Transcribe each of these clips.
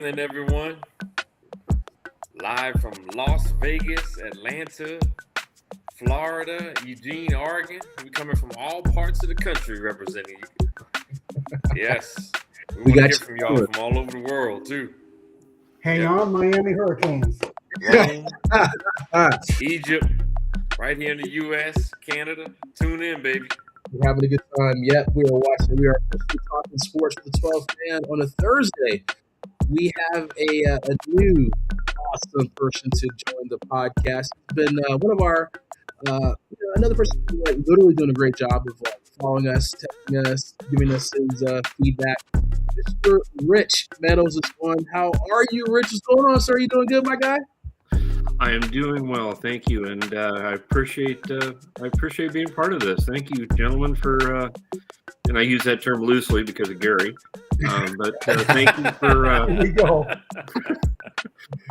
And everyone, live from Las Vegas, Atlanta, Florida, Eugene, Oregon. We coming from all parts of the country representing you. Yes, we want to hear from y'all from all over the world too. Hang on, Miami Hurricanes. Rome, Egypt, right here in the U.S., Canada. Tune in, baby. We're having a good time. Yep, we are watching. We are officially talking sports for the 12th man on a Thursday. We have a new awesome person to join the podcast. It's been one of our another person who's literally doing a great job of following us, texting us, giving us his feedback. Mr. Rich Meadows is on. How are you, Rich? What's going on, sir? Are you doing good, my guy? I am doing well, thank you, and I appreciate being part of this. Thank you, gentlemen, for and I use that term loosely because of Gary, but thank you for Here we go.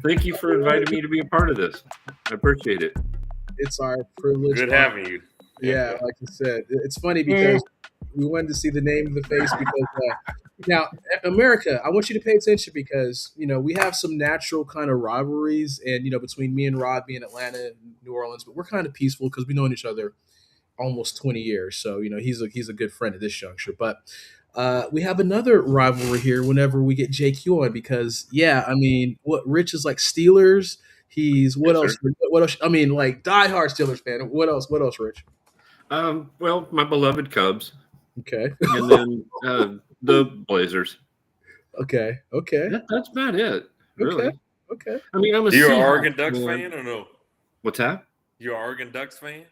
thank you for inviting me to be a part of this. I appreciate it. It's our privilege. Good having you. Yeah, like you said, it's funny because we wanted to see the name of the face because now America, I want you to pay attention because we have some natural kind of rivalries, and between me and Rod being Atlanta and New Orleans, but we're kind of peaceful because we've known each other almost 20 years. So he's a good friend at this juncture, but. We have another rivalry here whenever we get JQ on because what Rich is like Steelers. He's what else? Sir. What else? I mean, like diehard Steelers fan. What else? What else, Rich? Well, my beloved Cubs. Okay. And then the Blazers. Okay. That's about it. Really. Okay. I mean, I'm a. You're an Oregon Ducks fan or no? What's that? You're an Oregon Ducks fan?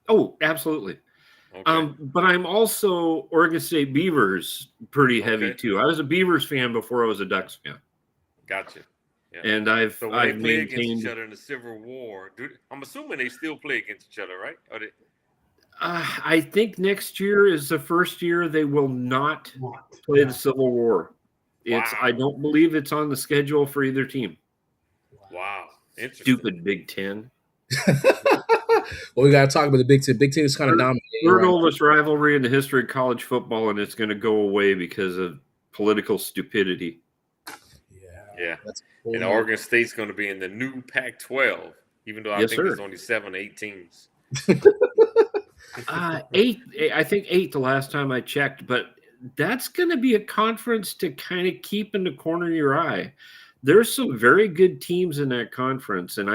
Oh, absolutely. Okay. But I'm also Oregon State Beavers pretty heavy too. I was a Beavers fan before I was a Ducks fan. Gotcha. Yeah. And I've So when they play maintained against each other in the Civil War, I'm assuming they still play against each other, right? Or they... I think next year is the first year they will not play the Civil War. It's Wow. I don't believe it's on the schedule for either team. Wow. Interesting. Stupid Big Ten. Well, we got to talk about the Big Ten. Big Ten is kind of dominating. Third oldest rivalry in the history of college football, and it's going to go away because of political stupidity. Yeah. That's And Oregon State's going to be in the new Pac-12, even though I think there's only 7, 8 teams. 8. I think 8 the last time I checked, but that's going to be a conference to kind of keep in the corner of your eye. There's some very good teams in that conference, and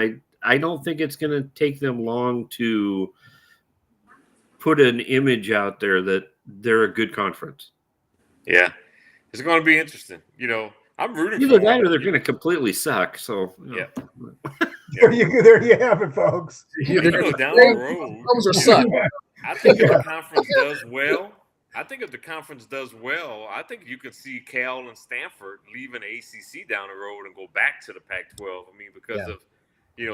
I don't think it's going to take them long to put an image out there that they're a good conference. Yeah. It's going to be interesting. I'm rooting Either for that them. or they're going to completely suck. So, Yeah. There you have it, folks. Down the road, Those are suck. I think if the conference does well, I think you could see Cal and Stanford leaving the ACC down the road and go back to the Pac-12. I mean, because of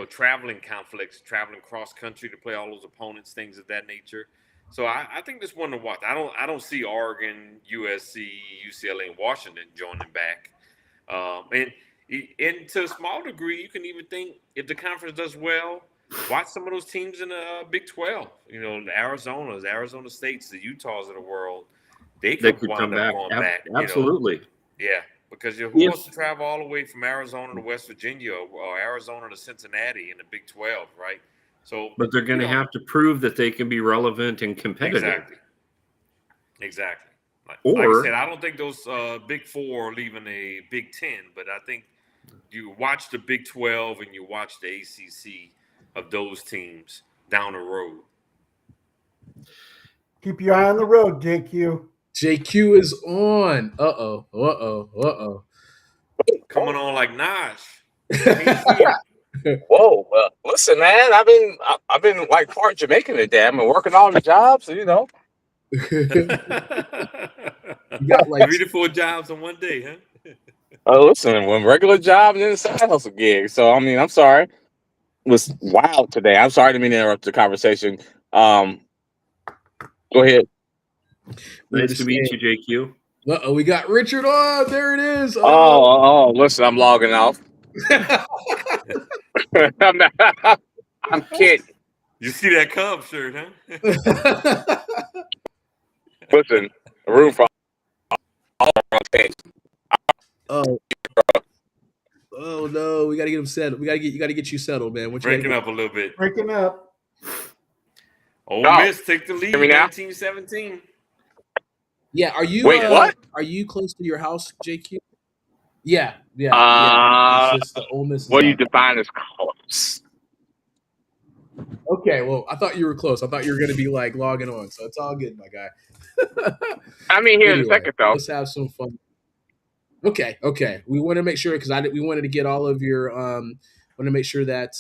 traveling conflicts, traveling cross country to play all those opponents, things of that nature. So I think this one to watch. I don't see Oregon, USC, UCLA, and Washington joining back. And to a small degree, you can even think if the conference does well, watch some of those teams in the Big 12. The Arizonas, Arizona States, the Utahs of the world. They could come wind up back. going back. Absolutely. Yeah, because who wants to travel all the way from Arizona to West Virginia or Arizona to Cincinnati in the Big 12, right? So, but they're going to have to prove that they can be relevant and competitive. Exactly. Like Or, I said, I don't think those Big 4 are leaving a Big 10, but I think you watch the Big 12 and you watch the ACC of those teams down the road. Keep your eye on the road, JQ. JQ is on. Uh-oh. Coming on like Nash. Whoa, listen, man. I've been like part Jamaican today. I've been working all the jobs, You got like 3 to 4 jobs in one day, huh? listen, one regular job and then a side hustle gig. So I'm sorry. It was wild today. I'm sorry to interrupt the conversation. Go ahead. Nice to meet you, JQ. Uh-oh, we got Richard on. There it is. Oh, listen, I'm logging off. I'm kidding. You see that Cubs shirt, huh? Listen, room for all around things. Oh, Oh no, we gotta get him settled. You gotta get you settled, man. Breaking up a little bit. Breaking up. Ole Miss take the lead, Hear me now? 19-17. Yeah, are you Wait, what? Are you close to your house, JQ? Yeah. Uh, It's just the Ole Miss is what do you up. define as close? Okay, well, I thought you were close. I thought you were gonna be like logging on, so it's all good, my guy. I mean, here's the Anyway, second though. let's have some fun. Okay. We want to make sure because we wanted to get all of your want to make sure that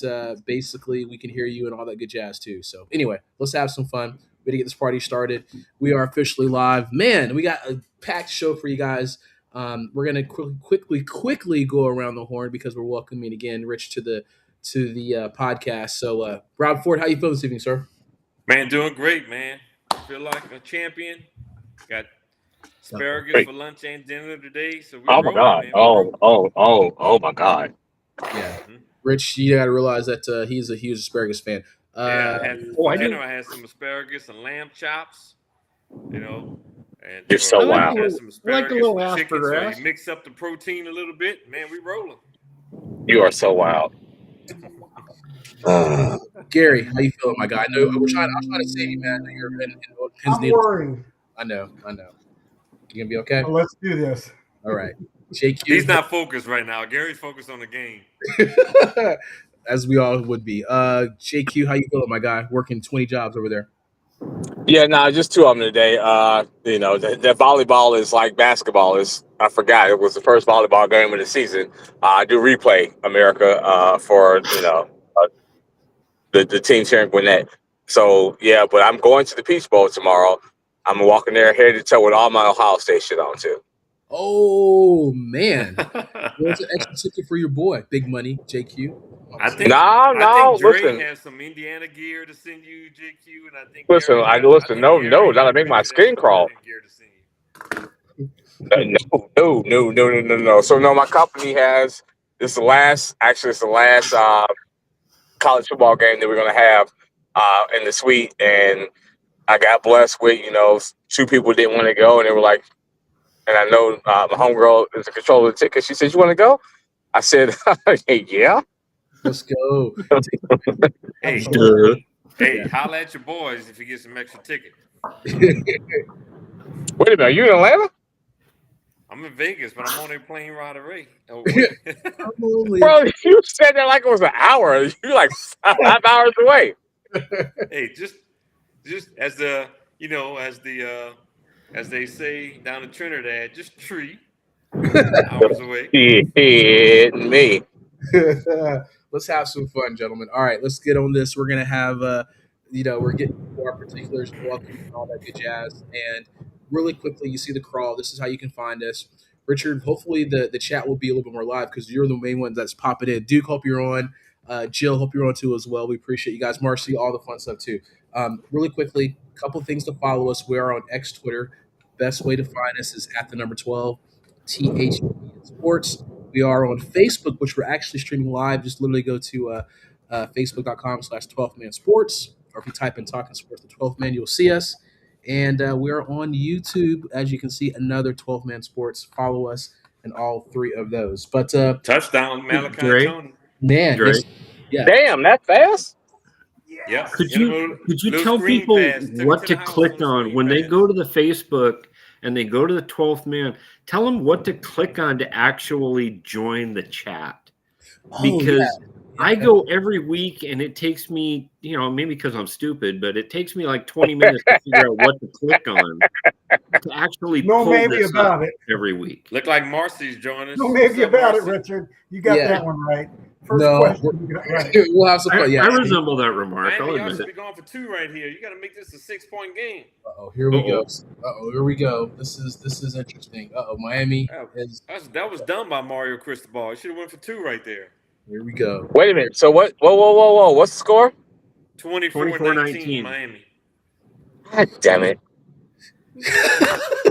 basically we can hear you and all that good jazz too. So anyway, let's have some fun. We got to get this party started. We are officially live, man. We got a packed show for you guys. We're gonna quickly go around the horn because we're welcoming again Rich to the podcast. So Rob Ford, how you feeling this evening, sir? Man, doing great, man. Feel like a champion. Got asparagus for lunch and dinner today. So Oh my god! man. Oh my god! Yeah, Rich, you got to realize that he's a huge asparagus fan. For dinner, I had some asparagus and lamb chops. You know, and You're so wild. I had some asparagus like a little and chicken, so asparagus. you mix up the protein a little bit. Man, we rolling. You are so wild. Gary, how you feeling, my guy? I know I'm trying to save you, man. I know you're in pins I'm needles. worried. I know. You gonna be okay? Well, let's do this. All right. JQ. He's not focused right now. Gary's focused on the game. As we all would be. JQ, how you feeling, my guy? Working 20 jobs over there. Yeah, no, just two of them today. You know, that volleyball is like basketball. I forgot it was the first volleyball game of the season. I do replay America for the teams here in Gwinnett. So yeah, but I'm going to the Peach Bowl tomorrow. I'm walking there head to toe with all my Ohio State shit on too. Oh man, where's the extra ticket for your boy? Big money, JQ. I think Dre listen. has some Indiana gear to send you, JQ, and I think Listen, no, that'll make my skin crawl. Gear to send you. No. So no, my company has it's the last college football game that we're gonna have in the suite, and I got blessed with two people didn't want to go, and they were like, and I know my homegirl is in control of the ticket. She said, "You want to go?" I said, "Hey, yeah." Let's go. Hey, holla at your boys if you get some extra ticket. Wait a minute, you in Atlanta? I'm in Vegas, but I'm on a plane ride away. Oh, bro, you said that like it was an hour. You're like 5 hours away. Hey, just as they say down in Trinidad, just 3 hours away. Me. Let's have some fun, gentlemen. All right, let's get on this. We're gonna have we're getting to our particulars, welcome and all that good jazz. And really quickly, you see the crawl. This is how you can find us. Richard, hopefully the chat will be a little bit more live because you're the main one that's popping in. Duke, hope you're on. Jill, hope you're on too as well. We appreciate you guys. Marcy, all the fun stuff too. Really quickly, a couple things to follow us. We are on X Twitter. Best way to find us is at the number 12, TH Sports. We are on Facebook, which we're actually streaming live. Just literally go to facebook.com/12mansports, or if you type in Talking Sports, the 12th Man, you'll see us. And we are on YouTube, as you can see, another 12 Man Sports. Follow us in all 3 of those. But touchdown, Malachi Tony. Man, yeah. Damn, that fast? Yeah. Could you tell people what to click on when they go to the Facebook and they go to the 12th Man? Tell them what to click on to actually join the chat. Because I go every week and it takes me, maybe because I'm stupid, but it takes me like 20 minutes to figure out what to click on to actually pull this up every week. Look like Marcy's joining us. No, maybe about it, Richard. You got that one right. First question. We'll have some fun. I resemble that remark. Y'all should be going for 2 right here. You got to make this a 6-point game. Here we go. Here we go. This is interesting. Miami that was done by Mario Cristobal. You should have went for 2 right there. Here we go. Wait a minute. So what? Whoa! What's the score? 24-19 Miami. God damn it.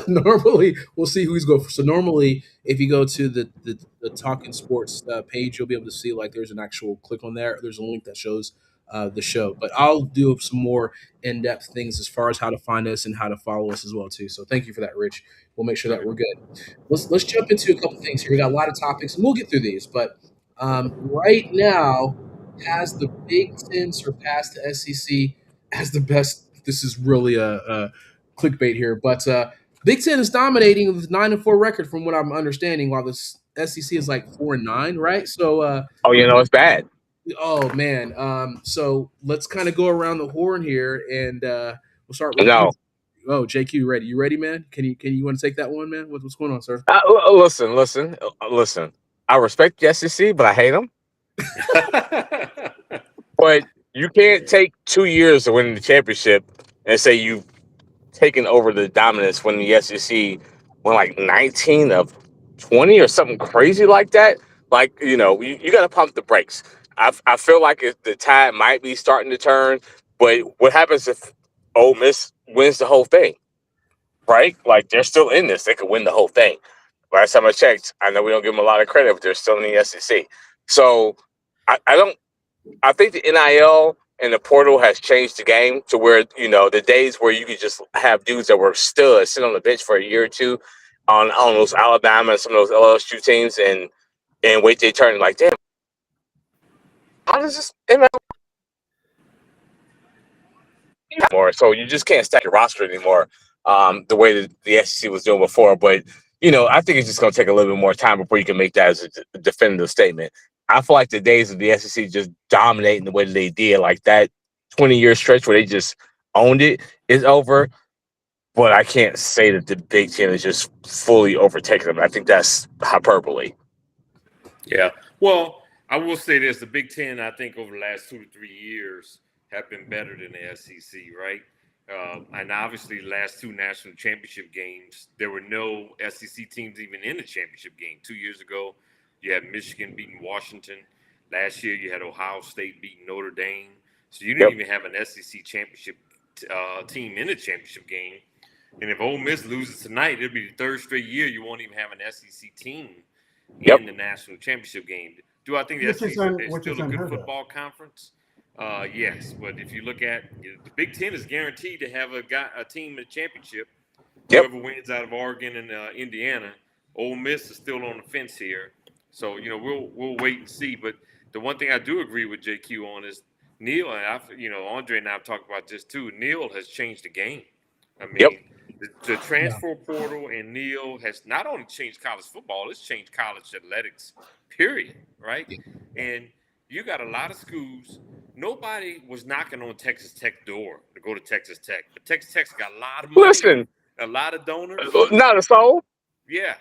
Normally, we'll see who's going for. So normally, if you go to the Talking Sports page, you'll be able to see like there's an actual click on there. There's a link that shows the show. But I'll do some more in-depth things as far as how to find us and how to follow us as well too. So thank you for that, Rich. We'll make sure that we're good. Let's jump into a couple things here. We got a lot of topics, and we'll get through these. But right now has the Big Ten surpassed the SEC as the best. This is really a clickbait here, but Big Ten is dominating with 9-4 record from what I'm understanding, while the SEC is like 4-9, right? So, Oh, it's bad. oh man, so let's kind of go around the horn here, and we'll start with No. you. Oh, JQ, ready? You ready, man? Can you want to take that one, man? What's going on, sir? Listen. I respect the SEC, but I hate them. But you can't take 2 years to win the championship and say you've taken over the dominance when the SEC won like 19 of 20 or something crazy like that. Like, you got to pump the brakes. I feel like the tide might be starting to turn, but what happens if Ole Miss wins the whole thing, right? Like, they're still in this. They could win the whole thing. Last time I checked, I know we don't give them a lot of credit, but they're still in the SEC. So I think the NIL and the portal has changed the game to where, the days where you could just have dudes that were studs sit on the bench for a year or two on those Alabama and some of those LSU teams and wait their turn. Like, damn, how does this more? So you just can't stack your roster anymore the way that the SEC was doing before. But, I think it's just going to take a little bit more time before you can make that as a definitive statement. I feel like the days of the SEC just dominating the way that they did, like that 20-year stretch where they just owned it, is over. But I can't say that the Big Ten is just fully overtaking them. I think that's hyperbole. Yeah. Well, I will say this: the Big Ten, I think, over the last 2 to 3 years, have been better than the SEC, right? And obviously, the last 2 national championship games, there were no SEC teams even in the championship game. 2 years ago, you had Michigan beating Washington. Last year, you had Ohio State beating Notre Dame. So you didn't even have an SEC championship team in the championship game. And if Ole Miss loses tonight, it'll be the 3rd straight year you won't even have an SEC team in the national championship game. Do I think the SEC is still a good football conference? Yes, but if you look at the Big Ten, is guaranteed to have a team in the championship. Whoever wins out of Oregon and Indiana. Ole Miss is still on the fence here, so we'll wait and see. But the one thing I do agree with JQ on is Neil, and Andre and I have talked about this too. Neil has changed the game. I mean, the transfer portal and Neil has not only changed college football, it's changed college athletics, period, right? And you got a lot of schools. Nobody was knocking on Texas Tech door to go to Texas Tech, but Texas Tech's got a lot of money, a lot of donors. Not a soul. Yeah.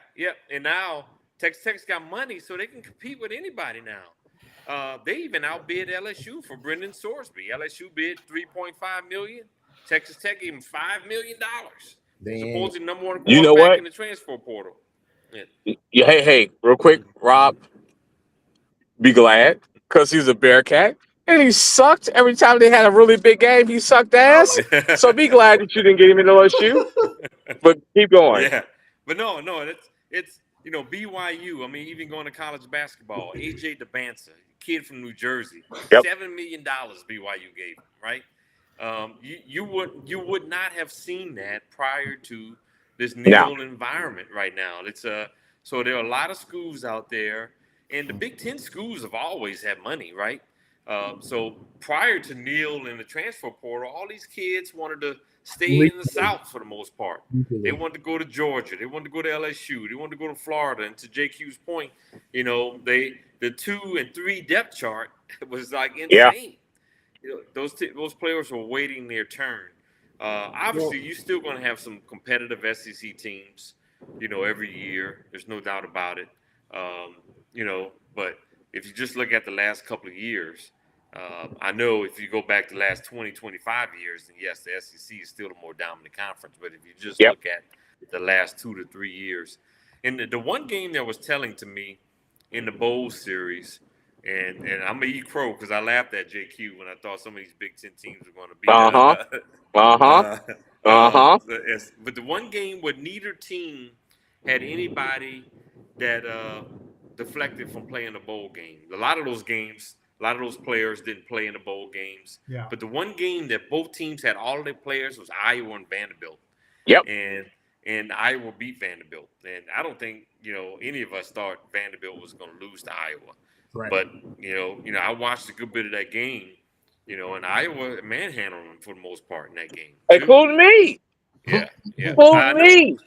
And now Texas Tech's got money, so they can compete with anybody now. They even outbid LSU for Brendan Sorsby. LSU bid $3.5 million. Texas Tech gave him $5 million. Supposedly number one quarterback in the transfer portal. Yeah. Hey, real quick, Rob, be glad because he's a Bearcat and he sucked every time they had a really big game. He sucked ass. So be glad that you didn't get him in LSU. But keep going. Yeah, but no, it's BYU. I mean, even going to college basketball, AJ DeBanza, kid from New Jersey, $7 million BYU gave him, right? You would not have seen that prior to this Neil environment right now. It's so there are a lot of schools out there, and the Big Ten schools have always had money, right? So prior to Neil and the transfer portal, all these kids wanted to stay in the South for the most part. They wanted to go to Georgia. They wanted to go to LSU. They wanted to go to Florida. And to JQ's point, the 2 and 3 depth chart was like insane. Those players were waiting their turn. Obviously, you're still going to have some competitive SEC teams, every year. There's no doubt about it. But if you just look at the last couple of years, I know if you go back the last 20, 25 years, then yes, the SEC is still the more dominant conference. But if you just look at the last 2 to 3 years, and the one game that was telling to me in the bowl series, and I'm going to eat crow because I laughed at JQ when I thought some of these Big Ten teams were going to be. But the one game where neither team had anybody that deflected from playing the bowl game. A lot of those players didn't play in the bowl games. Yeah. But the one game that both teams had all of their players was Iowa and Vanderbilt. And Iowa beat Vanderbilt. And I don't think, any of us thought Vanderbilt was going to lose to Iowa. Right. But I watched a good bit of that game. And Iowa manhandled them for the most part in that game. Including me. Yeah. Including me.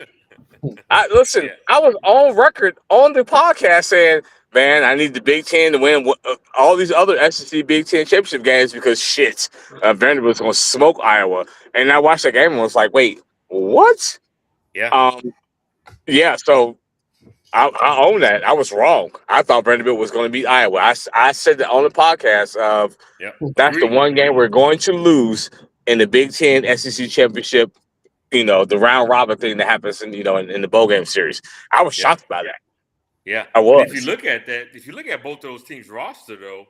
Listen, Yeah. I was on record on the podcast saying, man, I need the Big Ten to win all these other SEC Big Ten championship games because Vanderbilt's going to smoke Iowa. And I watched that game and was like, wait, what? Yeah. Yeah, so I own that. I was wrong. I thought Vanderbilt was going to beat Iowa. I said that on the podcast of that's the one game we're going to lose in the Big Ten SEC championship. The round robin thing that happens in the bowl game series. I was shocked by that. Yeah, I was. If you look at both those teams' roster, though,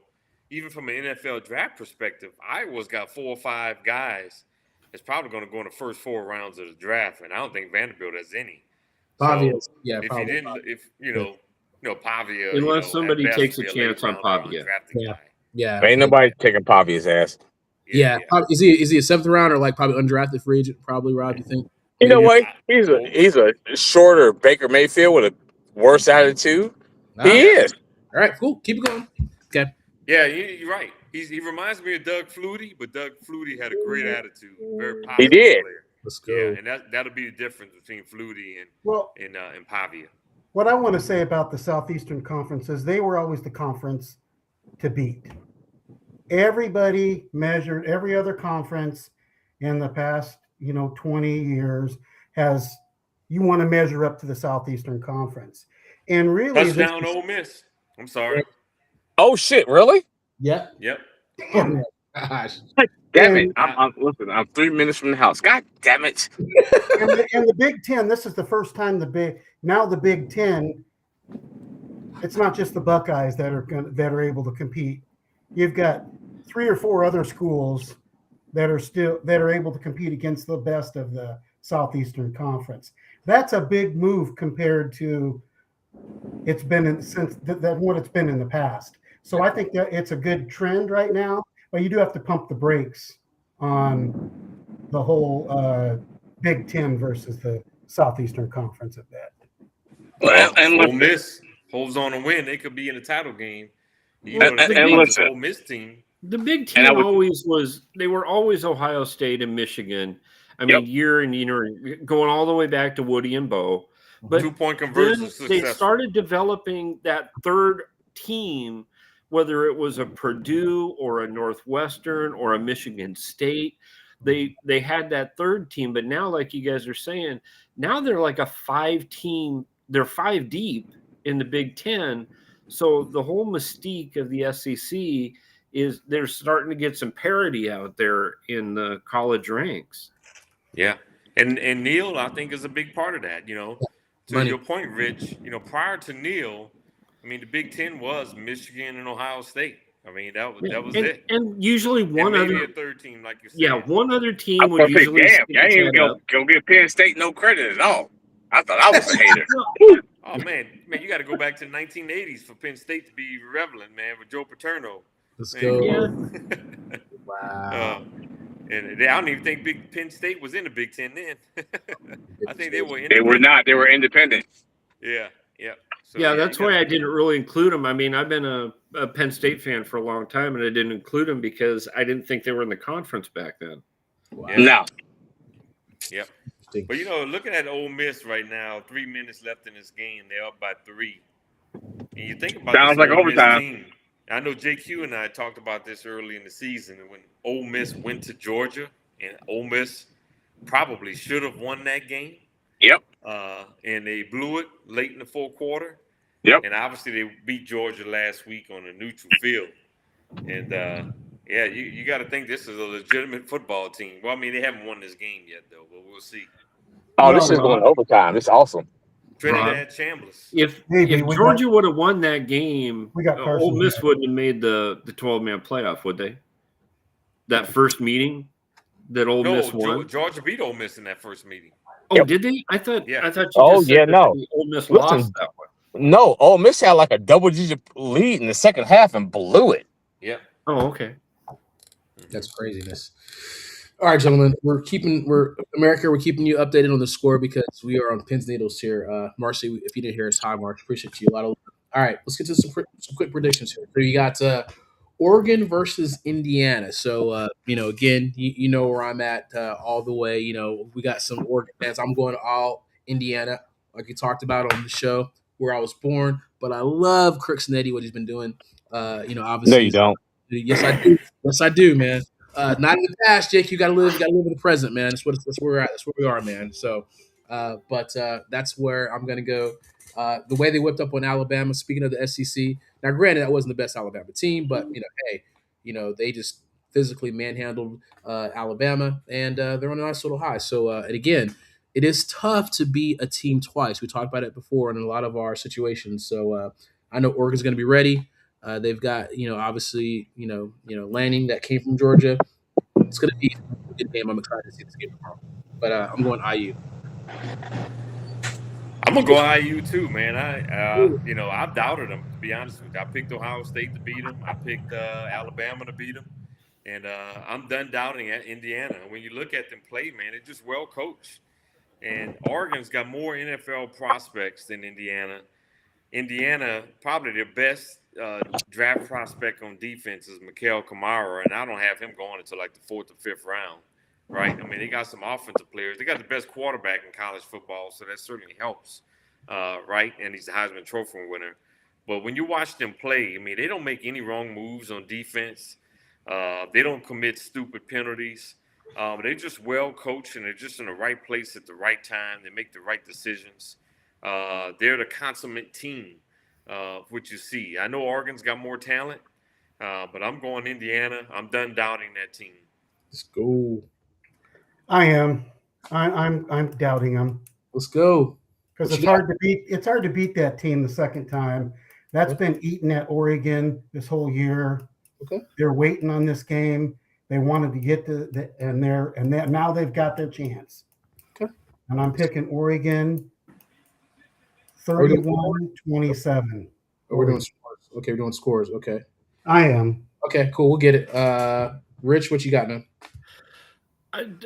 even from an NFL draft perspective, Iowa's got 4 or 5 guys that's probably going to go in the first 4 rounds of the draft, and I don't think Vanderbilt has any. Pavia, so if probably. you didn't, Pavia, unless somebody takes a chance on Pavia. Yeah, ain't nobody taking Pavia's ass. Yeah. Is he a 7th round or like probably undrafted free agent? Probably, Rob. You think? You know what? He's a shorter Baker Mayfield with a worse attitude. He is. All right, cool. Keep it going. Okay. Yeah, you're right. He reminds me of Doug Flutie, but Doug Flutie had a great attitude, very positive player. Let's go. Yeah, and that'll be the difference between Flutie and Pavia. What I want to say about the Southeastern Conference is they were always the conference to beat. Everybody measured every other conference in the past, 20 years you want to measure up to the Southeastern Conference. And really touchdown Ole Miss. I'm sorry. Oh shit, really? Yep. Damn. Gosh. Damn it. I'm 3 minutes from the house. God damn it. And the Big Ten, this is the first time the Big Ten, it's not just the Buckeyes that are able to compete. You've got 3 or 4 other schools that are able to compete against the best of the Southeastern Conference. That's a big move compared to what it's been in the past. So I think that it's a good trend right now, but you do have to pump the brakes on the whole Big Ten versus the Southeastern Conference a bit. Well, and Ole Miss holds on to win. They could be in a title game. Ole Miss team. The Big Ten they were always Ohio State and Michigan. I mean, year and year, going all the way back to Woody and Bo. But 2-point conversion. They started developing that third team, whether it was a Purdue or a Northwestern or a Michigan State. They had that third team, but now, like you guys are saying, now they're like a 5-team. They're 5 deep in the Big Ten. So the whole mystique of the SEC is they're starting to get some parity out there in the college ranks. Yeah. And Neil, I think, is a big part of that. To your point, Rich, prior to Neil, I mean, the Big Ten was Michigan and Ohio State. I mean, that was it. And usually maybe a third team, like you said. Yeah, one other team would usually. Damn, I ain't even gonna give Penn State no credit at all. I thought I was a hater. Oh man, you got to go back to the 1980s for Penn State to be relevant, man, with Joe Paterno. Let's go. Yeah. Wow. And I don't even think Penn State was in the Big Ten then. I think they were. They were not. They were independent. Yeah. So, that's why I didn't really include them. I mean, I've been a Penn State fan for a long time, and I didn't include them because I didn't think they were in the conference back then. Wow. Yeah. No. Yep. But looking at Ole Miss right now, 3 minutes left in this game, they're up by 3. And you think about sounds like overtime. Team, I know JQ and I talked about this early in the season when Ole Miss went to Georgia, and Ole Miss probably should have won that game. Yep. And they blew it late in the fourth quarter. Yep. And obviously they beat Georgia last week on a neutral field. And you got to think this is a legitimate football team. Well, I mean, they haven't won this game yet, though, but we'll see. Oh, this is going overtime. It's awesome. Trinidad Chambliss. If Georgia would have won that game, Ole Miss wouldn't have made the 12-man playoff, would they? That first meeting that Ole Miss won? Georgia beat Ole Miss in that first meeting. Oh, did they? I thought you just said no. Ole Miss lost that one. No, Ole Miss had like a double-digit lead in the second half and blew it. Yeah. Oh, okay. That's craziness. All right, gentlemen, we're keeping you updated on the score because we are on pins and needles here. Marcy, if you didn't hear us, hi, Marcy. Appreciate you. A lot of All right, let's get to some quick predictions here. So you got Oregon versus Indiana. So again, you know where I'm at all the way. We got some Oregon fans. I'm going all Indiana, like you talked about on the show, where I was born. But I love Kirk Snetti, what he's been doing. No, Obviously, you don't. yes, I do. Yes, I do, man. Not in the past, Jake. You got to live. You got to live in the present, man. That's where we're at. That's where we are, man. So, but that's where I'm gonna go. The way they whipped up on Alabama. Speaking of the SEC, now granted that wasn't the best Alabama team, but hey, they just physically manhandled Alabama, and they're on a nice little high. So, and again, it is tough to beat a team twice. We talked about it before in a lot of our situations. So I know Oregon's going to be ready. They've got obviously Lanning that came from Georgia. It's going to be a good game. I'm excited to see this game tomorrow. But I'm going IU. I'm gonna go IU too, man. I've doubted them, to be honest with you. I picked Ohio State to beat them. I picked Alabama to beat them, and I'm done doubting at Indiana. When you look at them play, man, they're just well coached. And Oregon's got more NFL prospects than Indiana. Indiana, probably their best draft prospect on defense is Mikael Kamara, and I don't have him going until like the 4th or 5th round, right? I mean, they got some offensive players. They got the best quarterback in college football, so that certainly helps, right? And he's the Heisman Trophy winner. But when you watch them play, I mean, they don't make any wrong moves on defense. They don't commit stupid penalties. They're just well coached, and they're just in the right place at the right time. They make the right decisions. They're the consummate team, which you see. I know Oregon's got more talent, but I'm going Indiana. I'm done doubting that team. Let's go. I am. I'm doubting them. Let's go. Because it's hard to beat. It's hard to beat that team the second time. That's been eaten at Oregon this whole year. Okay. They're waiting on this game. They wanted to get to now they've got their chance. Okay. And I'm picking Oregon 31-27. We're doing scores. Okay, we're doing scores. Okay. I am. Okay, cool. We'll get it. Rich, what you got, man?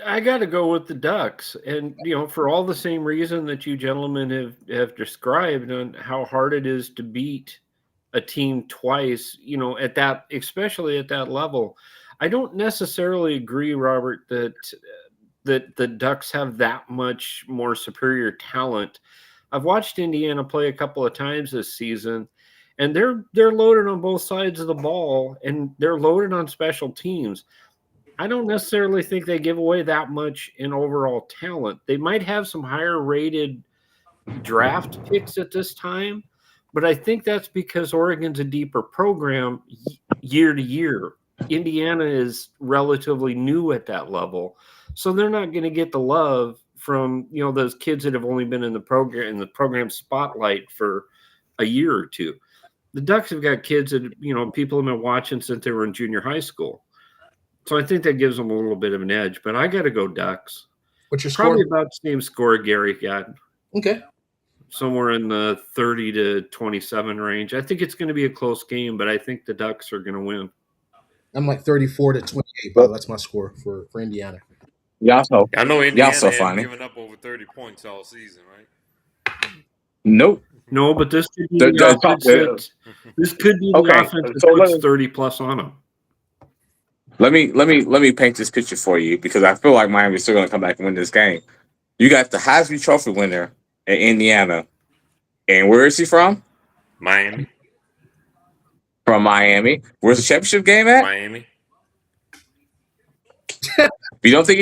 I got to go with the Ducks, and for all the same reason that you gentlemen have described on how hard it is to beat a team twice, at that, especially at that level. I don't necessarily agree, Robert, that the Ducks have that much more superior talent. I've watched Indiana play a couple of times this season, and they're loaded on both sides of the ball, and they're loaded on special teams. I don't necessarily think they give away that much in overall talent. They might have some higher rated draft picks at this time, but I think that's because Oregon's a deeper program year to year. Indiana is relatively new at that level, so they're not going to get the love from those kids that have only been in the program spotlight for a year or two. The Ducks have got kids that people have been watching since they were in junior high school. So I think that gives them a little bit of an edge, but I got to go Ducks. What's your score? Probably about the same score Gary got. Okay. Somewhere in the 30-27 range. I think it's going to be a close game, but I think the Ducks are going to win. I'm like 34-28, but that's my score for Indiana. I know Indiana hasn't given up over 30 points all season, right? Nope. No, but this could be the offense that puts 30 plus on them. Let me paint this picture for you because I feel like Miami's still going to come back and win this game. You got the Heisman Trophy winner in Indiana, and where is he from? Miami. From Miami. Where's the championship game at? Miami. If you don't think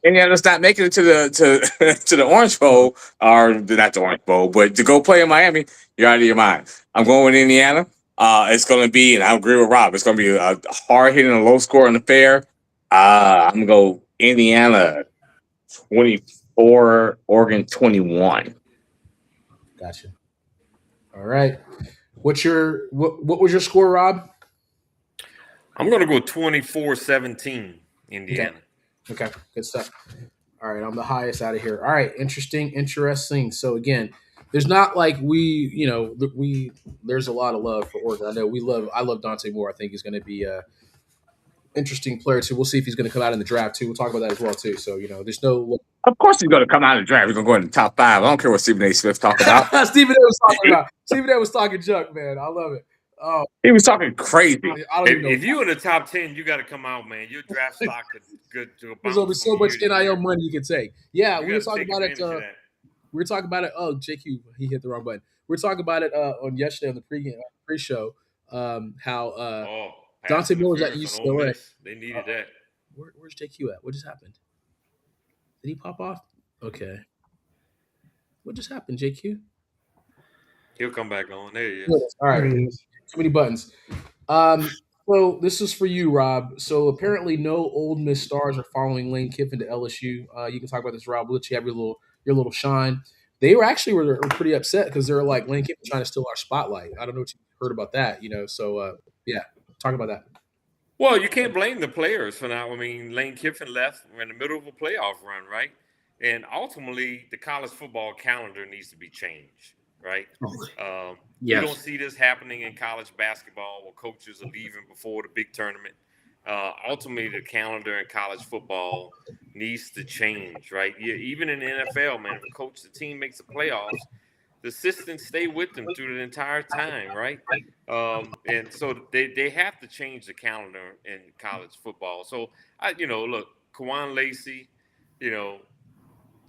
Indiana's not making it to the Orange Bowl, or not the Orange Bowl, but to go play in Miami, you're out of your mind. I'm going with Indiana. It's going to be, and I agree with Rob, it's going to be a hard-hitting and low-scoring affair. I'm going to go Indiana 24, Oregon 21. Gotcha. All right. What was your score, Rob? I'm going to go 24-17, Indiana. Okay, good stuff. All right, I'm the highest out of here. All right, interesting. So again, there's not like there's a lot of love for Oregon. I know I love Dante Moore. I think he's going to be interesting player too. We'll see if he's going to come out in the draft too. We'll talk about that as well too. So there's no. Of course, he's going to come out of the draft. He's going to go in the top 5. I don't care what Stephen A. Smith talk about. Stephen A. was talking about. Stephen A. was talking junk, man. I love it. Oh, he was talking crazy. I don't even know. If you in the top 10, you got to come out, man. Your draft stock is good to a There's over so much NIL money you can take. Yeah, we were talking about it. We were talking about it. Oh, JQ, he hit the wrong button. We were talking about it on yesterday on the pre-show. How Dante Moore was at UCLA. They needed that. Where's JQ at? What just happened? Did he pop off? Okay. What just happened, JQ? He'll come back on. There he is. All right. Too many buttons. So this is for you, Rob. So apparently no Ole Miss stars are following Lane Kiffin to LSU. You can talk about this, Rob. We'll let you have your little shine. They were pretty upset because they're like, Lane Kiffin trying to steal our spotlight. I don't know what you heard about that, So talk about that. Well, you can't blame the players for now. I mean, Lane Kiffin left. We're in the middle of a playoff run, right? And ultimately, the college football calendar needs to be changed, right? Yes. You don't see this happening in college basketball where coaches are leaving before the big tournament. Ultimately, the calendar in college football needs to change, right? Even in the NFL, man, if the team makes the playoffs, the assistants stay with them through the entire time, right? And so they have to change the calendar in college football. So, look, Kawan Lacey,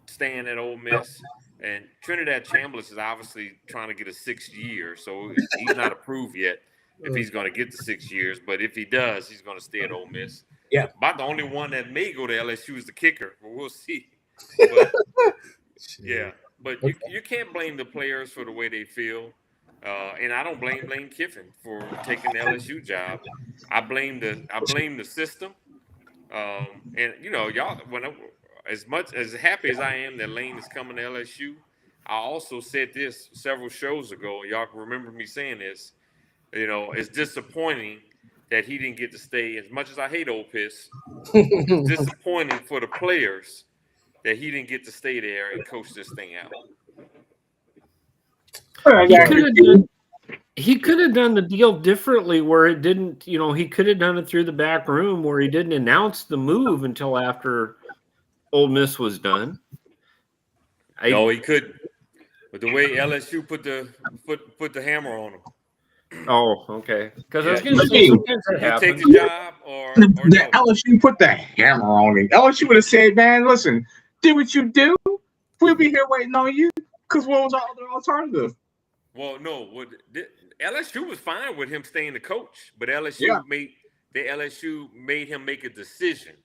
staying at Ole Miss, and Trinidad Chambliss is obviously trying to get a 6th year, so he's not approved yet if he's going to get the 6 years. But if he does, he's going to stay at Ole Miss. Yeah. About the only one that may go to LSU is the kicker, but we'll see. But, yeah. But you can't blame the players for the way they feel, and I don't blame Lane Kiffin for taking the LSU job. I blame the system, and y'all. As happy as I am that Lane is coming to LSU, I also said this several shows ago. Y'all can remember me saying this. It's disappointing that he didn't get to stay. As much as I hate Ole Miss, it's disappointing for the players that he didn't get to stay there and coach this thing out. He could have done the deal differently where it didn't, he could have done it through the back room where he didn't announce the move until after Ole Miss was done. No, he couldn't. But the way LSU put the hammer on him. Oh, okay. Because I was going to say sometimes that happens. Take the job or no. LSU put the hammer on him. LSU would have said, "Man, listen, do what you do. We'll be here waiting on you." Because what was our other alternative? Well, no. LSU was fine with him staying the coach, but LSU made him make a decision,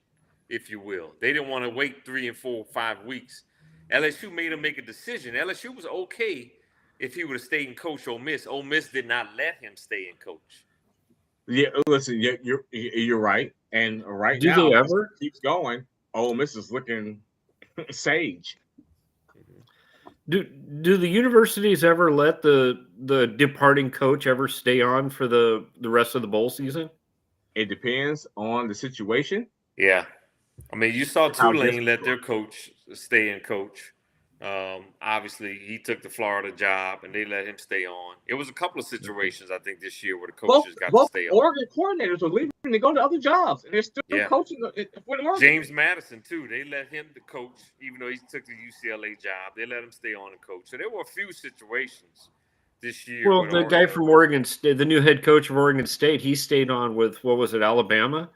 if you will. They didn't want to wait 3 and 4, 5 weeks. LSU made him make a decision. LSU was okay if he would have stayed and coach Ole Miss. Ole Miss did not let him stay and coach. Yeah, listen, you're right. And right now, do they ever keeps going? Ole Miss is looking sage. Do the universities ever let the departing coach ever stay on for the rest of the bowl season? It depends on the situation. Yeah. I mean, you saw Tulane let their coach stay and coach. Obviously, he took the Florida job, and they let him stay on. It was a couple of situations, I think, this year where the coaches got to stay on. Oregon coordinators were leaving to go to other jobs, and they're still coaching with Oregon. James Madison, too. They let him to coach, even though he took the UCLA job. They let him stay on and coach. So there were a few situations this year. Well, the guy from Oregon State, the new head coach of Oregon State, he stayed on with, what was it, Alabama?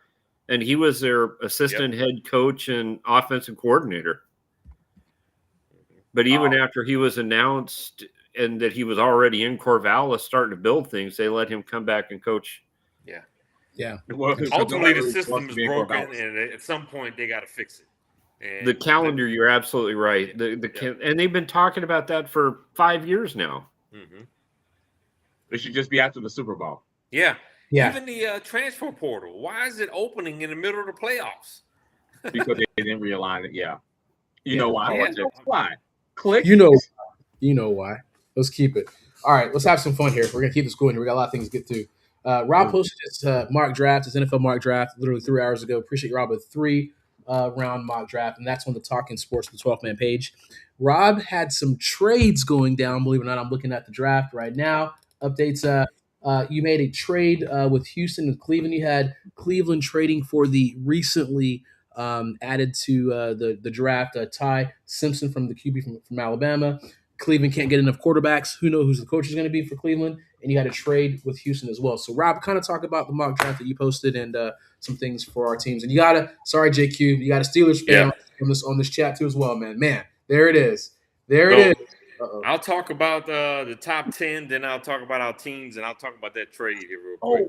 And he was their assistant head coach and offensive coordinator. But even after he was announced and that he was already in Corvallis starting to build things, they let him come back and coach. Yeah. Yeah. Well, ultimately, the system is broken, and at some point, they got to fix it. And the calendar, you're absolutely right. And they've been talking about that for 5 years now. Mm-hmm. It should just be after the Super Bowl. Yeah. Yeah. Even the transfer portal. Why is it opening in the middle of the playoffs? Because they didn't realign it. Yeah. You know why? Yeah. Why? Click. You know why. Let's keep it. All right, let's have some fun here. We're going to keep this going here. We got a lot of things to get to. Rob posted his mock draft, his NFL mock draft, literally 3 hours ago. Appreciate Rob with 3-round mock draft, and that's on the Talking Sports, the 12-man page. Rob had some trades going down, believe it or not. I'm looking at the draft right now. Updates. You made a trade with Houston, with Cleveland. You had Cleveland trading for the recently added to the draft, Ty Simpson from the QB from Alabama. Cleveland can't get enough quarterbacks. Who knows who the coach is going to be for Cleveland? And you had a trade with Houston as well. So, Rob, kind of talk about the mock draft that you posted and some things for our teams. And you got to, sorry, JQ, you got a Steelers fan on this chat too as well, man. Man, there it is. There it is. Uh-oh. I'll talk about the top 10, then I'll talk about our teams, and I'll talk about that trade here real quick.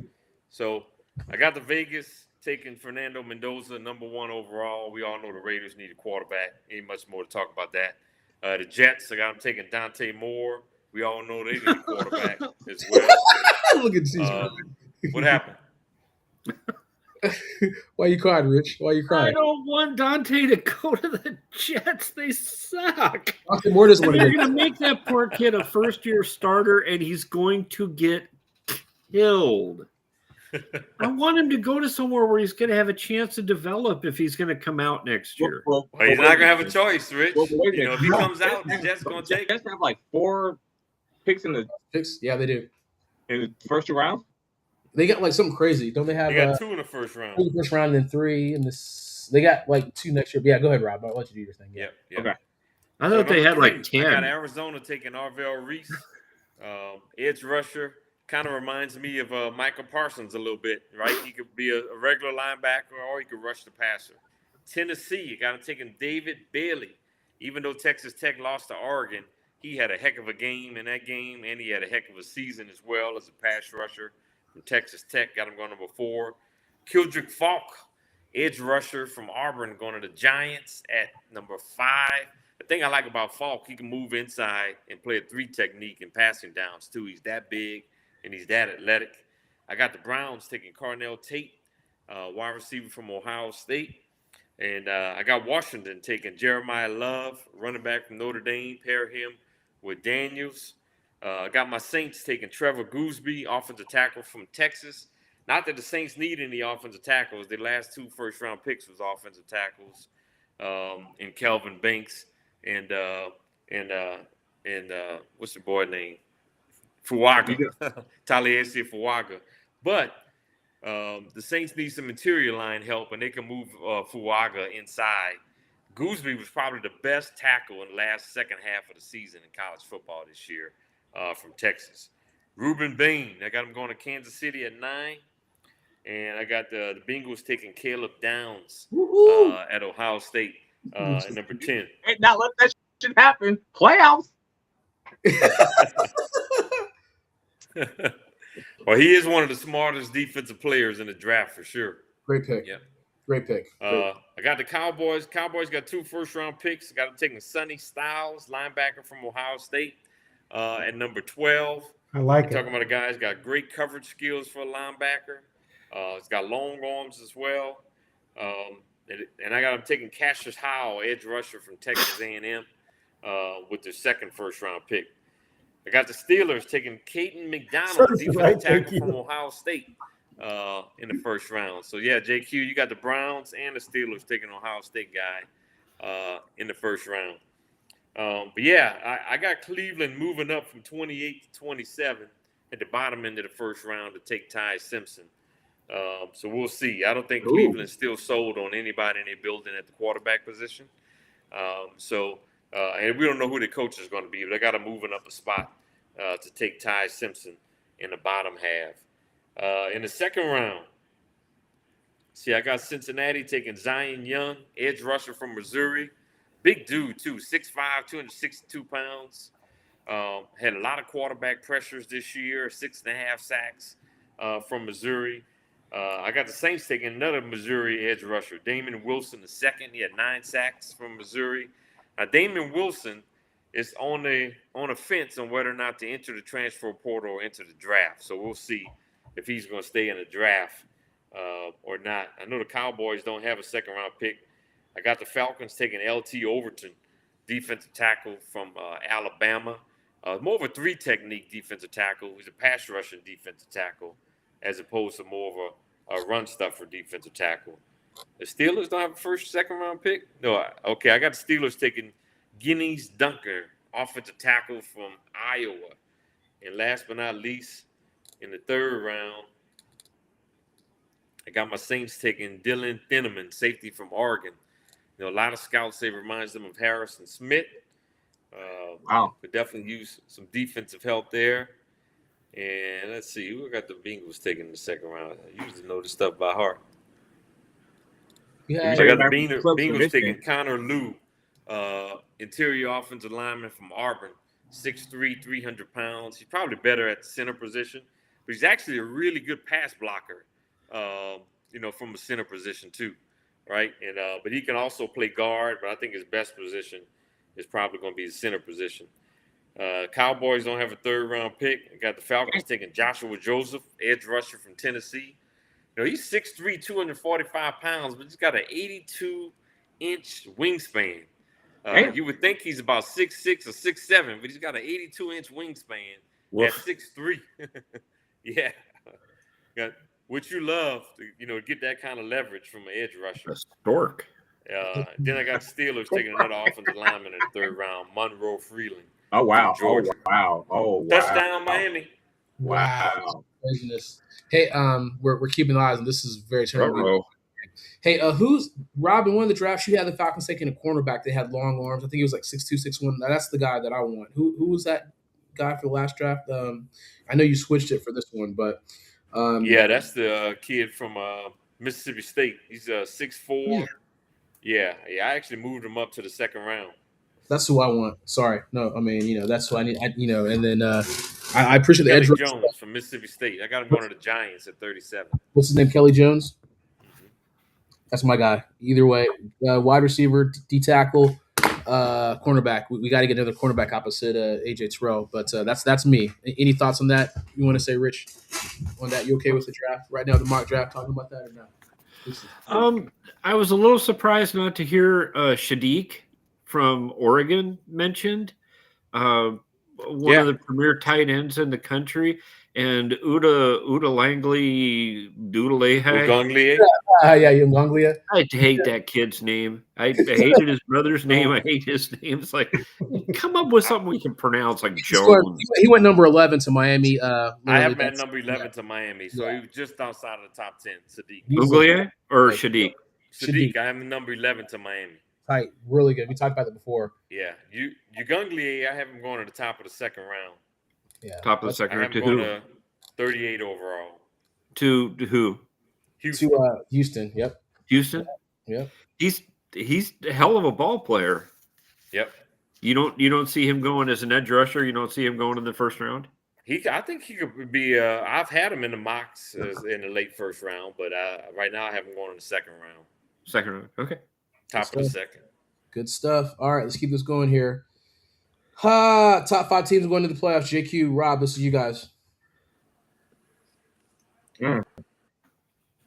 So I got the Vegas taking Fernando Mendoza, number 1 overall. We all know the Raiders need a quarterback. Ain't much more to talk about that. The Jets, I got them taking Dante Moore. We all know they need a quarterback as well. Look at you. What happened? Why you crying, Rich? Why you crying? I don't want Dante to go to the Jets. They suck. Dante Moore doesn't want to They're going to make that poor kid a first-year starter, and he's going to get killed. I want him to go to somewhere where he's going to have a chance to develop if he's going to come out next year. Well, he's not going to have a choice, Rich. If he comes out, the Jets going to take it. Jets have like 4 picks in the picks. Yeah, they do. In the first round. They got like something crazy, don't they? Have they got 2 in the first round. 2 in the first round, and then 3 in this. They got like 2 next year. But yeah, go ahead, Rob. I'll let you do your thing. Yeah. Okay. I thought they had like 10. I got Arizona taking Arvell Reese, edge rusher. Kind of reminds me of Michael Parsons a little bit, right? He could be a regular linebacker or he could rush the passer. Tennessee, you got him taking David Bailey. Even though Texas Tech lost to Oregon, he had a heck of a game in that game, and he had a heck of a season as well as a pass rusher from Texas Tech. Got him going number 4. Kildrick Falk, edge rusher from Auburn, going to the Giants at number 5. The thing I like about Falk, he can move inside and play a 3 technique and passing downs too. He's that big. And he's that athletic. I got the Browns taking Carnell Tate, wide receiver from Ohio State. And I got Washington taking Jeremiah Love, running back from Notre Dame, pair him with Daniels. I got my Saints taking Trevor Gooseby, offensive tackle from Texas. Not that the Saints need any offensive tackles. Their last 2 first-round picks was offensive tackles in Kelvin Banks and what's the boy name? Fuaga, Taliesin Fuaga. But the Saints need some interior line help, and they can move Fuaga inside. Gooseby was probably the best tackle in the second half of the season in college football this year from Texas. Reuben Bain, I got him going to Kansas City at 9. And I got the Bengals taking Caleb Downs at Ohio State at number 10. Hey, now let that shit happen. Playoffs. Well, he is one of the smartest defensive players in the draft for sure. Great pick. Yeah. Great pick. I got the Cowboys. Cowboys got 2 first-round picks. I got them taking Sonny Styles, linebacker from Ohio State, at number 12. I like it. Talking about a guy who's got great coverage skills for a linebacker. He's got long arms as well. And I got him taking Cassius Howell, edge rusher from Texas A&M, with their 2nd first-round pick. I got the Steelers taking Caden McDonald, defensive tackle from Ohio State, in the first round. So, yeah, JQ, you got the Browns and the Steelers taking Ohio State guy in the first round. But, yeah, I got Cleveland moving up from 28 to 27 at the bottom end of the first round to take Ty Simpson. So we'll see. I don't think Cleveland's still sold on anybody in their building at the quarterback position. And we don't know who the coach is going to be, but I got him moving up a spot to take Ty Simpson in the bottom half. In the second round, I got Cincinnati taking Zion Young, edge rusher from Missouri. Big dude, too, 6'5", 262 pounds. Had a lot of quarterback pressures this year, 6.5 sacks from Missouri. I got the Saints taking another Missouri edge rusher, Damon Wilson II. He had 9 sacks from Missouri. Now, Damon Wilson is on the fence on whether or not to enter the transfer portal or enter the draft. So we'll see if he's going to stay in the draft or not. I know the Cowboys don't have a second-round pick. I got the Falcons taking L.T. Overton, defensive tackle from Alabama. More of a 3-technique defensive tackle. He's a pass-rushing defensive tackle as opposed to more of a run-stuffer defensive tackle. The Steelers don't have a second-round pick? No. Okay, I got the Steelers taking Guineas Dunker, offensive tackle from Iowa. And last but not least, In the third round, I got my Saints taking Dylan Thieneman, safety from Oregon. You know, a lot of scouts say reminds them of Harrison Smith. Wow. Could definitely use some defensive help there. And let's see, who got the Bengals taking in the second round? I usually know this stuff by heart. Yeah, So I got the Bengals taking Connor Lew, interior offensive lineman from Auburn, 6'3", 300 pounds. He's probably better at the center position, but he's actually a really good pass blocker, you know, from a center position too, right? And but he can also play guard, but I think his best position is probably going to be the center position. Cowboys don't have a third-round pick. I got the Falcons taking Joshua Joseph, edge rusher from Tennessee. You know, he's 6'3", 245 pounds, but he's got an 82-inch wingspan. You would think he's about 6'6" or 6'7", but he's got an 82-inch wingspan at 6'3". Yeah. What you love, you know, get that kind of leverage from an edge rusher. A stork. Then I got Steelers taking another offensive lineman in the third round, Monroe Freeland. Oh, wow. Georgia. Oh, wow. Touchdown, Miami. Wow. Craziness. Hey, we're keeping eyes, and this is very terrible. Hey, who's Rob? In one of the drafts, you had the Falcons taking a cornerback. They had long arms. I think he was like 6'2", 6'1". That's the guy that I want. Who was that guy for the last draft? I know you switched it for this one, but yeah, that's the kid from Mississippi State. He's 6'4". Yeah. I actually moved him up to the second round. That's who I want. Sorry, no, I mean, you know, that's who I need. And then I appreciate the Kelly edge Jones stuff. from Mississippi State. I got him going to the Giants at 37. What's his name? Kelly Jones. That's my guy. Either way, wide receiver, D tackle, cornerback. We got to get another cornerback opposite AJ Terrell. But that's me. Any thoughts on that? You want to say, Rich? On that, you okay with the draft right now? The mock draft, talking about that or not? I was a little surprised not to hear Shadiq from Oregon mentioned. One of the premier tight ends in the country, and Uda Langley Doodlehay. Unganglia. I hate that kid's name. I hated his brother's name. I hate his name. It's like, come up with something we can pronounce, like Jones. He went number 11 to Miami. I have him at number 11 to Miami, so he was just outside of the top 10. Sadiq. Unganglia or Shadiq? Sadiq. I have him number 11 to Miami. Tight, really good. We talked about that before. Yeah, Ugunglia, I have him going to the top of the second round. Yeah, top of the second round to who? who? 38 overall. To who? Houston. Houston. Yep. Houston. Yep. He's a hell of a ball player. Yep. You don't see him going as an edge rusher. You don't see him going in the first round. I think he could be. I've had him in the mocks in the late first round, but right now I have him going in the second round. Second round. Okay. Top of the second. Good stuff. All right, let's keep this going here. Top 5 teams going to the playoffs. JQ, Rob, this is you guys. Does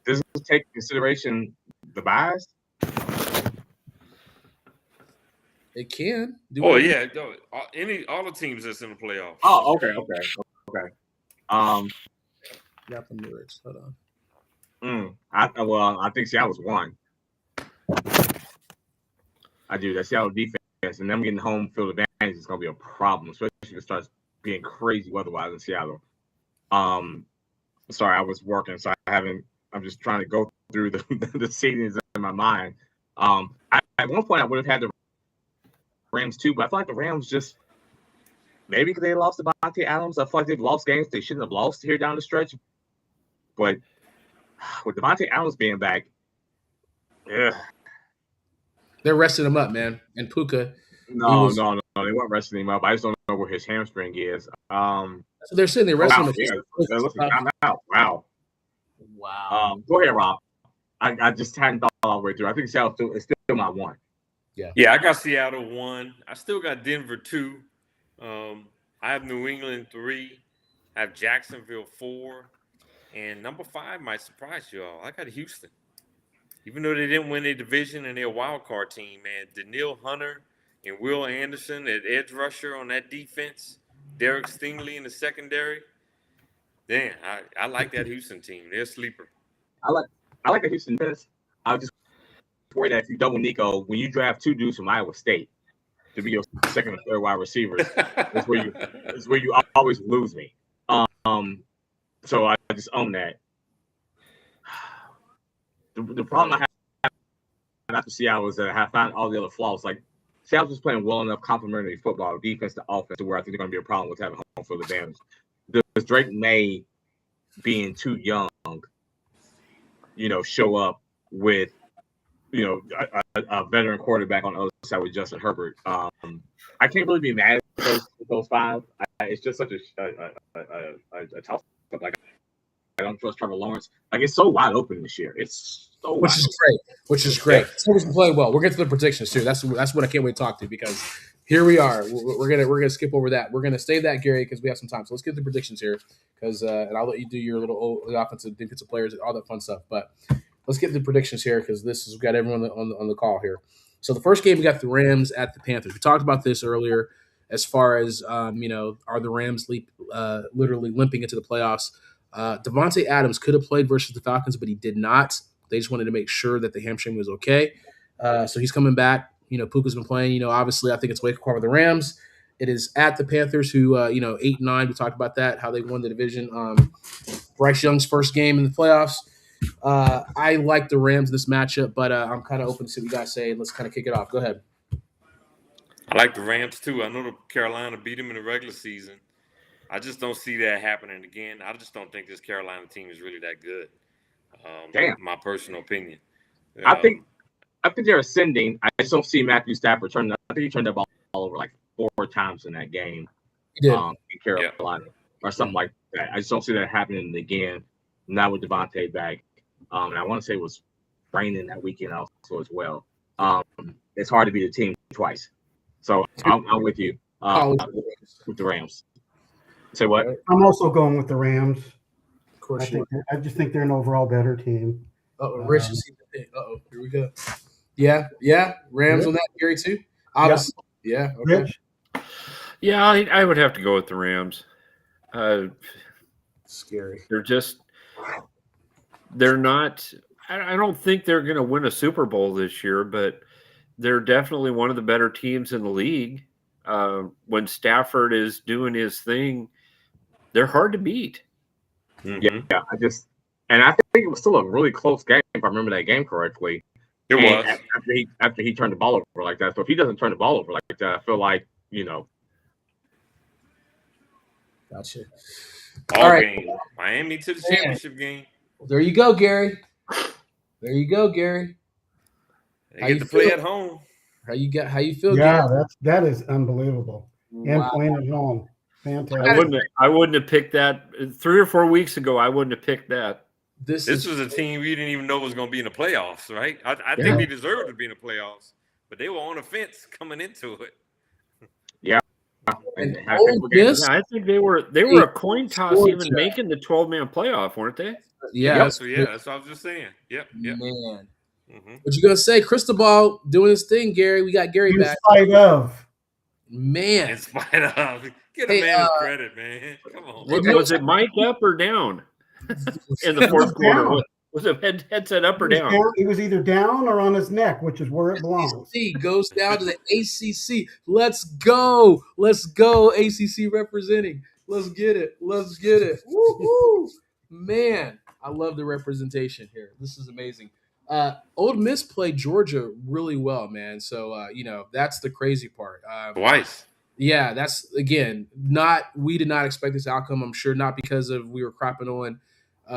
this take into consideration the buys? It can. All the teams that's in the playoffs. Oh, okay. Got the lyrics. Hold on. I think Seattle's one. I do. That Seattle defense, and them getting home field advantage is going to be a problem, especially if it starts being crazy weather-wise in Seattle. Sorry, I was working, so I'm just trying to go through the seedings in my mind. At one point, I would have had the Rams too, but I feel like the Rams just maybe because they lost to Devontae Adams. I feel like they've lost games they shouldn't have lost here down the stretch. But with Devontae Adams being back, yeah. They're resting him up, man. And Puka. No, they weren't resting him up. I just don't know where his hamstring is. So they're saying they're resting him. Yeah. Wow. Go ahead, Rob. I just hadn't thought all the way through. I think Seattle is still my one. Yeah, I got Seattle 1. I still got Denver 2. I have New England 3. I have Jacksonville 4. And number 5 might surprise you all. I got Houston. Even though they didn't win their division and they're a wild card team, man, Daniil Hunter and Will Anderson at edge rusher on that defense, Derek Stingley in the secondary. Damn, I like that Houston team. They're a sleeper. I like the Houston defense. I just worry that if you double Nico, when you draft 2 dudes from Iowa State to be your second or third wide receivers, that's where you always lose me. So I just own that. The problem I had after Seattle was that I found all the other flaws. Like Seattle was playing well enough complementary football, defense to offense, to where I think they're going to be a problem with having home field advantage. Does Drake May being too young, show up with, a veteran quarterback on the other side with Justin Herbert? I can't really be mad at those five. It's just such a tough. Like I don't trust Trevor Lawrence. Like it's so wide open this year. It's so which is great. Thurs been playing well. We'll get to the predictions too. That's what I can't wait to talk to, because here we are. We're gonna skip over that. We're gonna save that, Gary, because we have some time. So let's get the predictions here, because and I'll let you do your little offensive, defensive players, all that fun stuff. But let's get the predictions here, because we've got everyone on the call here. So the first game, we got the Rams at the Panthers. We talked about this earlier, as far as are the Rams literally limping into the playoffs? Devontae Adams could have played versus the Falcons, but he did not. They just wanted to make sure that the hamstring was okay. So he's coming back. Puka's been playing. Obviously, I think it's wake up call for the Rams. It is at the Panthers, who 8-9. We talked about that, how they won the division. Bryce Young's first game in the playoffs. I like the Rams in this matchup, but I'm kind of open to see what you guys say. Let's kind of kick it off. Go ahead. I like the Rams too. I know the Carolina beat them in the regular season. I just don't see that happening again. I just don't think this Carolina team is really that good. My personal opinion. I think they're ascending. I just don't see Matthew Stafford turning. I think he turned the ball over like 4 times in that game. He did. In Carolina or something like that. I just don't see that happening again. Not with Devontae back. And I want to say it was raining that weekend also as well. It's hard to beat a team twice. So I'm with you with the Rams. Say what? I'm also going with the Rams. Of course, I just think they're an overall better team. Rich. Here we go. Yeah. Rams on that, Gary, too. Obviously. Yeah. Okay. Rich? Yeah, I would have to go with the Rams. Scary. They're not. I don't think they're going to win a Super Bowl this year, but they're definitely one of the better teams in the league. When Stafford is doing his thing, they're hard to beat. Mm-hmm. Yeah. I think it was still a really close game, if I remember that game correctly. It was after he turned the ball over like that. So if he doesn't turn the ball over like that, I feel like Gotcha. All right, game. Miami to the championship game. Well, there you go, Gary. They get to play at home. How you feel? Yeah, Gary? that is unbelievable. And playing at home, fantastic. I wouldn't have picked that 3 or 4 weeks ago. I wouldn't have picked that. This was a team we didn't even know was going to be in the playoffs, right? I think they deserved to be in the playoffs, but they were on the fence coming into it. Yeah. I think they were a coin toss even making the 12-man playoff, weren't they? Yeah. That's what I was just saying. Yep. Man. Mm-hmm. What you gonna say? Cristobal doing his thing, Gary. We got Gary back. In spite of. Man. In spite of. Get a man his credit, man. Come on. Was it mic up or down in the fourth quarter? Was it headset up or down? It was either down or on his neck, which is where it belongs. ACC goes down to the ACC. Let's go. ACC representing. Let's get it. Woo-hoo. Man, I love the representation here. This is amazing. Ole Miss played Georgia really well, man. So, that's the crazy part. Twice. Yeah, that's, again, we did not expect this outcome, I'm sure, not because of we were crapping on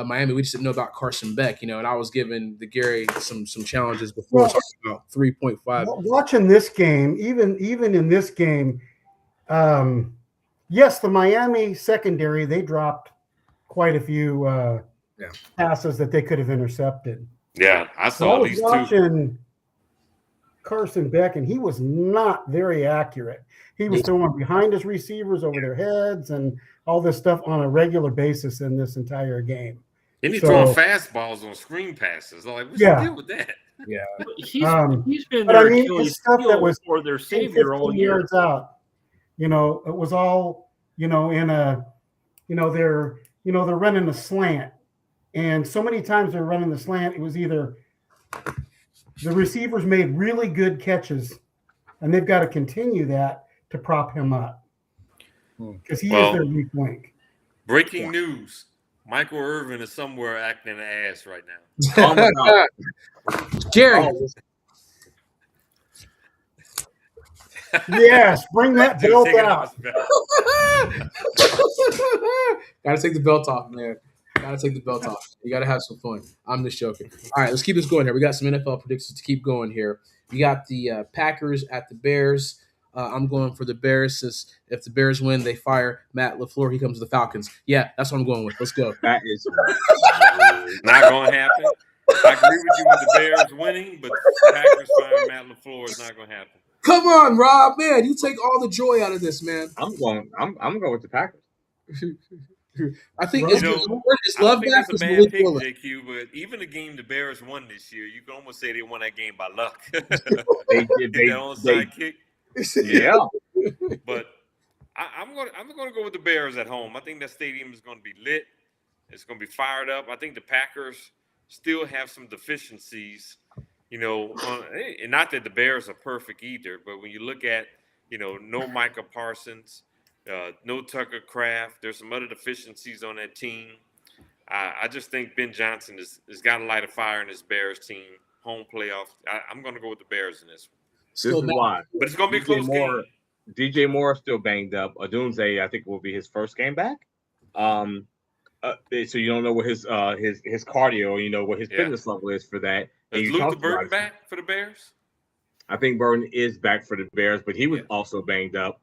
Miami. We just didn't know about Carson Beck, and I was giving the Gary some challenges before talking about 3.5. Watching this game, even in this game, yes, the Miami secondary, they dropped quite a few passes that they could have intercepted. Yeah, I saw these two. I was watching Carson Beck, and he was not very accurate. He was throwing behind his receivers over their heads and all this stuff on a regular basis in this entire game. And he's throwing fastballs on screen passes. Like, what's the deal with that? Yeah. He's been their Achilles heel for their savior all year. Yards out. It was all, in a, they're running a slant. And so many times they're running the slant, it was either the receivers made really good catches, and they've got to continue that to prop him up because he is their weak link. Breaking news. Michael Irvin is somewhere acting an ass right now. Calm him out. Jerry. Oh, Yes, bring that Dude, belt take it out. off his belt. Gotta take the belt off, man. Gotta take the belt off. You gotta have some fun. I'm just joking. All right, let's keep this going here. We got some NFL predictions to keep going here. You got the Packers at the Bears. I'm going for the Bears since if the Bears win, they fire Matt LaFleur. He comes to the Falcons. Yeah, that's what I'm going with. Let's go. that is Not going to happen. I agree with you with the Bears winning, but Packers firing Matt LaFleur is not going to happen. Come on, Rob, man. You take all the joy out of this, man. I'm going with the Packers. I think Well, it's I love don't think back that's a was bad Malik pick, Willis. JQ, but even the game the Bears won this year, you can almost say they won that game by luck. They Hit that onside kick. yeah. But I'm going to go with the Bears at home. I think that stadium is going to be lit. It's going to be fired up. I think the Packers still have some deficiencies, and not that the Bears are perfect either, but when you look at, no Micah Parsons, no Tucker Kraft, there's some other deficiencies on that team. I just think Ben Johnson has got to light a fire in this Bears team, home playoff. I'm going to go with the Bears in this one. This is why. But it's going to be a close game. DJ Moore still banged up. Odunze, I think, will be his first game back. So you don't know what his cardio, what his fitness level is for that. Is Luther Burton back for the Bears? I think Burton is back for the Bears, but he was also banged up.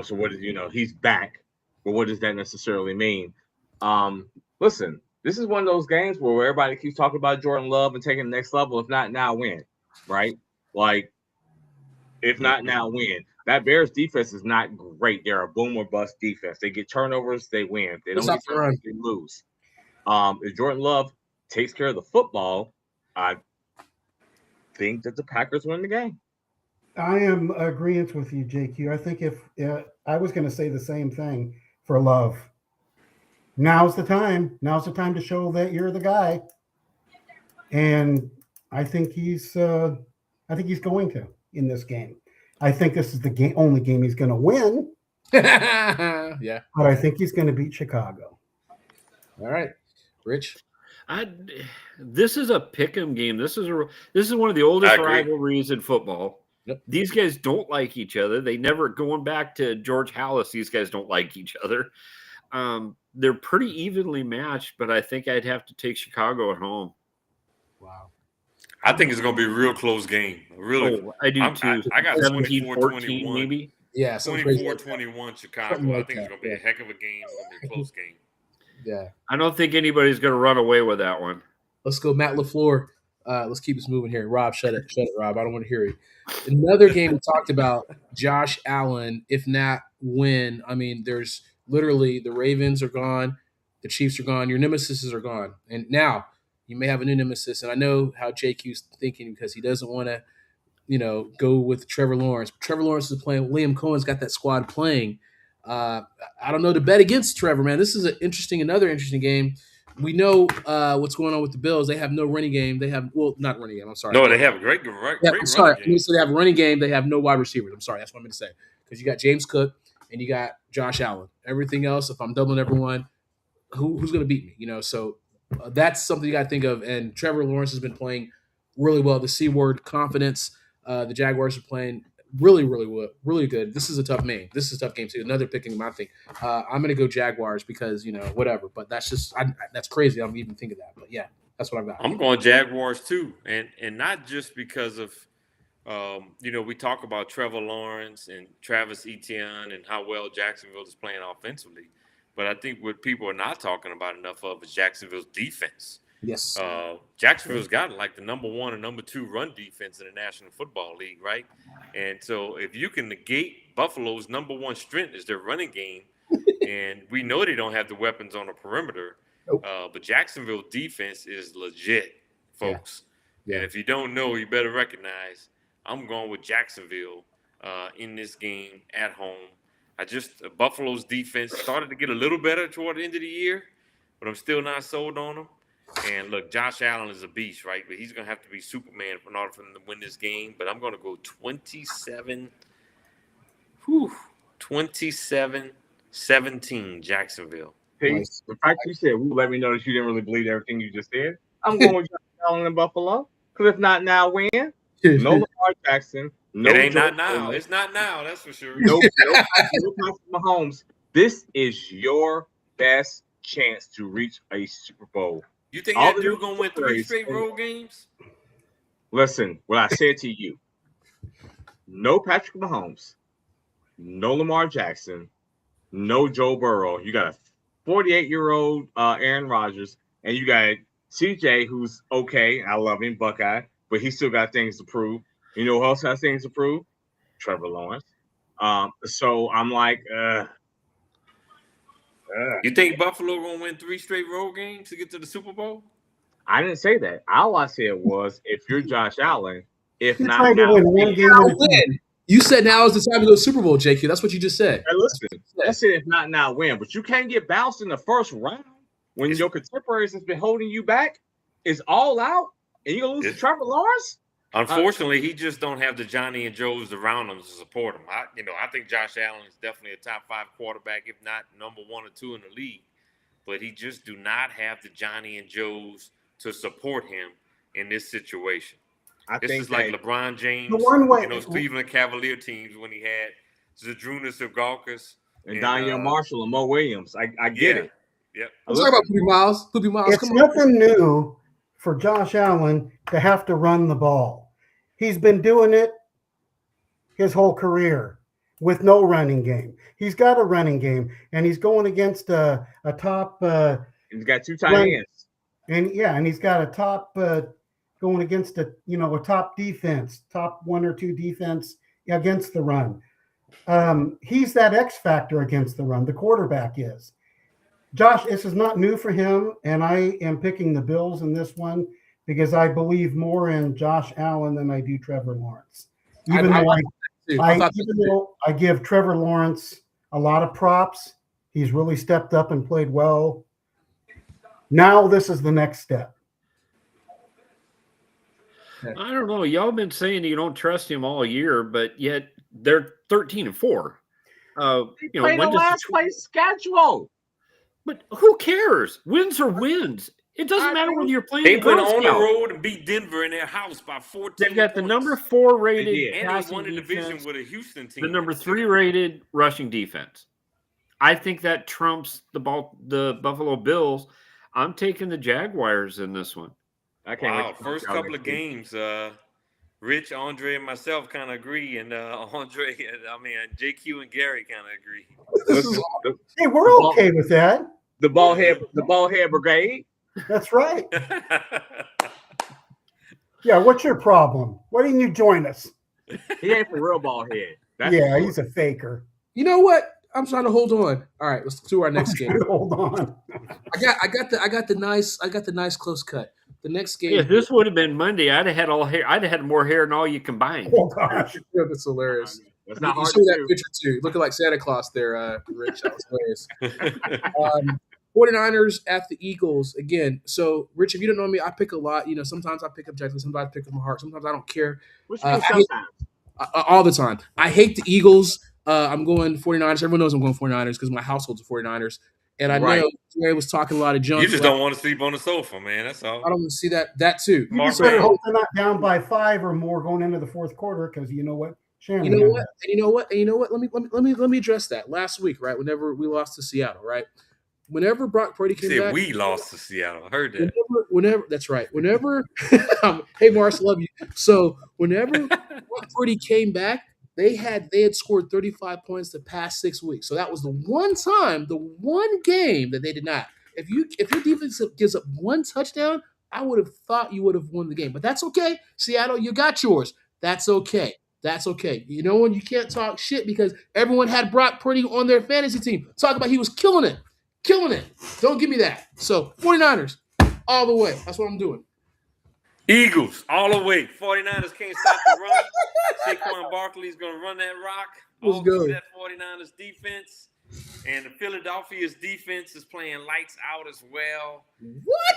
So what is he's back, but what does that necessarily mean? Listen, this is one of those games where everybody keeps talking about Jordan Love and taking the next level. If not now, when? Right? Like, if not now, when? That Bears defense is not great. They're a boom or bust defense. They get turnovers, they win. If they don't get turnovers, they lose. If Jordan Love takes care of the football, I think that the Packers win the game. I am agreeing with you, JQ. I think if I was going to say the same thing for Love. Now's the time. Now's the time to show that you're the guy. And I think he's going to in this game. I think this is the only game he's going to win. Yeah. But I think he's going to beat Chicago. All right. Rich? This is a pick'em game. This is one of the oldest rivalries in football. Yep. These guys don't like each other. They never, going back to George Halas, these guys don't like each other. They're pretty evenly matched, but I think I'd have to take Chicago at home. Wow. I think it's going to be a real close game. Really, I do too. I got 17-14 maybe. Yeah, 24-21 Chicago. Like I think it's going to be a heck of a game. It's going to be a close game. Yeah. I don't think anybody's going to run away with that one. Let's go, Matt LaFleur. Let's keep this moving here. Rob, shut it, Rob. I don't want to hear it. Another game we talked about, Josh Allen, if not win. I mean, there's literally the Ravens are gone, the Chiefs are gone, your nemesis are gone. And now you may have a new nemesis. And I know how JQ's thinking because he doesn't want to, go with Trevor Lawrence. Trevor Lawrence is playing. Liam Cohen's got that squad playing. I don't know to bet against Trevor, man. This is another interesting game. We know what's going on with the Bills. They have no running game. They have not running game. I'm sorry. No, they have a great I'm sorry. running game. So they have a running game. They have no wide receivers. I'm sorry. That's what I meant to say. Because you got James Cook and you got Josh Allen. Everything else, if I'm doubling everyone, who's going to beat me? So that's something you got to think of. And Trevor Lawrence has been playing really well. The C word, confidence. The Jaguars are playing really, really well, really good. This is a tough game. This is a tough game too. Another picking my thing. I'm going to go Jaguars because whatever. But that's just that's crazy. I don't even think of that. But yeah, that's what I've got. I'm going Jaguars too, and not just because of we talk about Trevor Lawrence and Travis Etienne and how well Jacksonville is playing offensively, but I think what people are not talking about enough of is Jacksonville's defense. Yes. Jacksonville's got like the number 1 and number 2 run defense in the National Football League, right? And so if you can negate Buffalo's number 1 strength is their running game, and we know they don't have the weapons on the perimeter, but Jacksonville defense is legit, folks. Yeah. And if you don't know, you better recognize I'm going with Jacksonville in this game at home. Buffalo's defense started to get a little better toward the end of the year, but I'm still not sold on them. And look, Josh Allen is a beast, right? But he's going to have to be Superman in order for him to win this game. But I'm going to go 27-17 Jacksonville. Peace. The fact you said let me know that you didn't really believe everything you just said. I'm going with Josh Allen in Buffalo. Because if not now, when? No Lamar Jackson. No it ain't Joe not now. Burrow, It's not now. That's for sure. no Patrick Mahomes. This is your best chance to reach a Super Bowl. You think All that dude gonna win 3 stories- straight road games? Listen, what I said to you. No Patrick Mahomes. No Lamar Jackson. No Joe Burrow. You got a 48-year-old Aaron Rodgers, and you got CJ, who's okay. I love him, Buckeye, but he still got things to prove. You know who else has things to prove? Trevor Lawrence. So I'm like, You think Buffalo gonna win 3 straight road games to get to the Super Bowl? I didn't say that. All I said was, if you're Josh Allen, if You're not trying to now, win one game at a time. You said now is the time to go to Super Bowl, JQ. That's what you just said. Hey, listen, I said if not now, when? But you can't get bounced in the first round when your contemporaries has been holding you back. It's all out, and you're gonna lose to Trevor Lawrence. Unfortunately, he just don't have the Johnny and Joes around him to support him. I think Josh Allen is definitely a top 5 quarterback, if not number 1 or 2 in the league. But he just do not have the Johnny and Joes to support him in this situation. This is like LeBron James, Cleveland Cavalier teams when he had Zadrunas Ilgauskas and Daniel Marshall and Mo Williams. I get it. Yep. I'm talking about Poopy Miles. Poopy Miles. It's nothing new for Josh Allen to have to run the ball. He's been doing it his whole career with no running game. He's got a running game, and he's going against a top. He's got 2 tight ends, and he's got a top going against a top defense, top 1 or 2 defense against the run. He's that X factor against the run. The quarterback is. Josh, this is not new for him, and I am picking the Bills in this one because I believe more in Josh Allen than I do Trevor Lawrence. Even though I give Trevor Lawrence a lot of props, he's really stepped up and played well. Now this is the next step. I don't know. Y'all been saying you don't trust him all year, but yet they're 13-4. They play the last place schedule. But who cares? Wins are wins. It doesn't matter whether you're playing. They went on the road and beat Denver in their house by 14. They've got the number 4 rated and they won a division defense, with a Houston team. the number 3 rated rushing defense. I think that trumps the Buffalo Bills. I'm taking the Jaguars in this one. First couple of games, Rich, Andre, and myself kind of agree, and JQ and Gary kind of agree. Hey, we're okay with that. The ball head brigade. That's right. Yeah, what's your problem? Why didn't you join us? He ain't for real ball head. He's a faker. You know what? I'm trying to hold on. All right, let's do our next game. Hold on. I got the nice close cut. The next game. If this would have been Monday, I'd have had all hair. I'd have had more hair than all you combined. Oh gosh, that's hilarious. That's not hard to see that picture too. Looking like Santa Claus there, Rich. That was hilarious. 49ers at the Eagles again. So, Rich, if you don't know me, I pick a lot. Sometimes I pick objectively, sometimes I pick with my heart, sometimes I don't care. All the time. I hate the Eagles. I'm going 49ers. Everyone knows I'm going 49ers because my household's 49ers. And I know Jerry was talking a lot of junk. You just don't want to sleep on the sofa, man. That's all. I don't want to see that too. You just better hope they're not down by 5 or more going into the fourth quarter because you know what? You know what? Let me address that. Last week, right? Whenever we lost to Seattle, right? Whenever Brock Purdy came back, we lost to Seattle. I heard that. Whenever that's right. Whenever, hey Mars, love you. So whenever Brock Purdy came back, they had scored 35 points the past 6 weeks. So that was the one game that they did not. If your defense gives up one touchdown, I would have thought you would have won the game. But that's okay. Seattle, you got yours. That's okay. You know when you can't talk shit because everyone had Brock Purdy on their fantasy team. Talk about he was killing it. Don't give me that. So 49ers, all the way. That's what I'm doing. Eagles, all the way. 49ers can't stop the run. Saquon Barkley's going to run that rock. Let's go. That 49ers defense. And the Philadelphia's defense is playing lights out as well. What?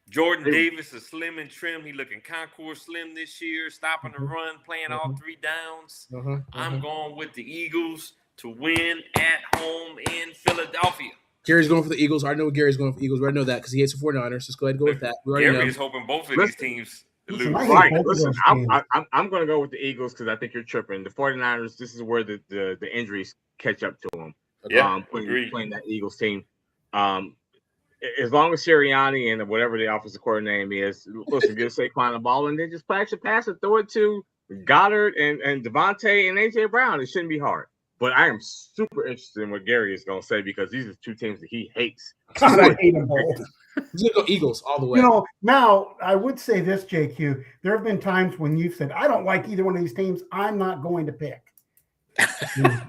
Jordan Davis is slim and trim. He looking Concord slim this year, stopping the run, playing all 3 downs. I'm going with the Eagles to win at home in Philadelphia. Gary's going for the Eagles. I already know what Gary's going for the Eagles. We already know that because he hates the 49ers. Let's go ahead and go with that. We already Gary is know. hoping both of these teams lose. Right. Listen, I'm going to go with the Eagles because I think you're tripping. The 49ers, this is where the injuries catch up to them. Yeah, playing that Eagles team. As long as Sirianni and whatever the offensive coordinator name is, listen, give Saquon the ball and then just pass and throw it to Goddard and Devontae and A.J. Brown. It shouldn't be hard. But I am super interested in what Gary is going to say because these are two teams that he hates. God, I hate them both. He's going to go Eagles all the way. Now I would say this, JQ. There have been times when you've said, I don't like either one of these teams. I'm not going to pick.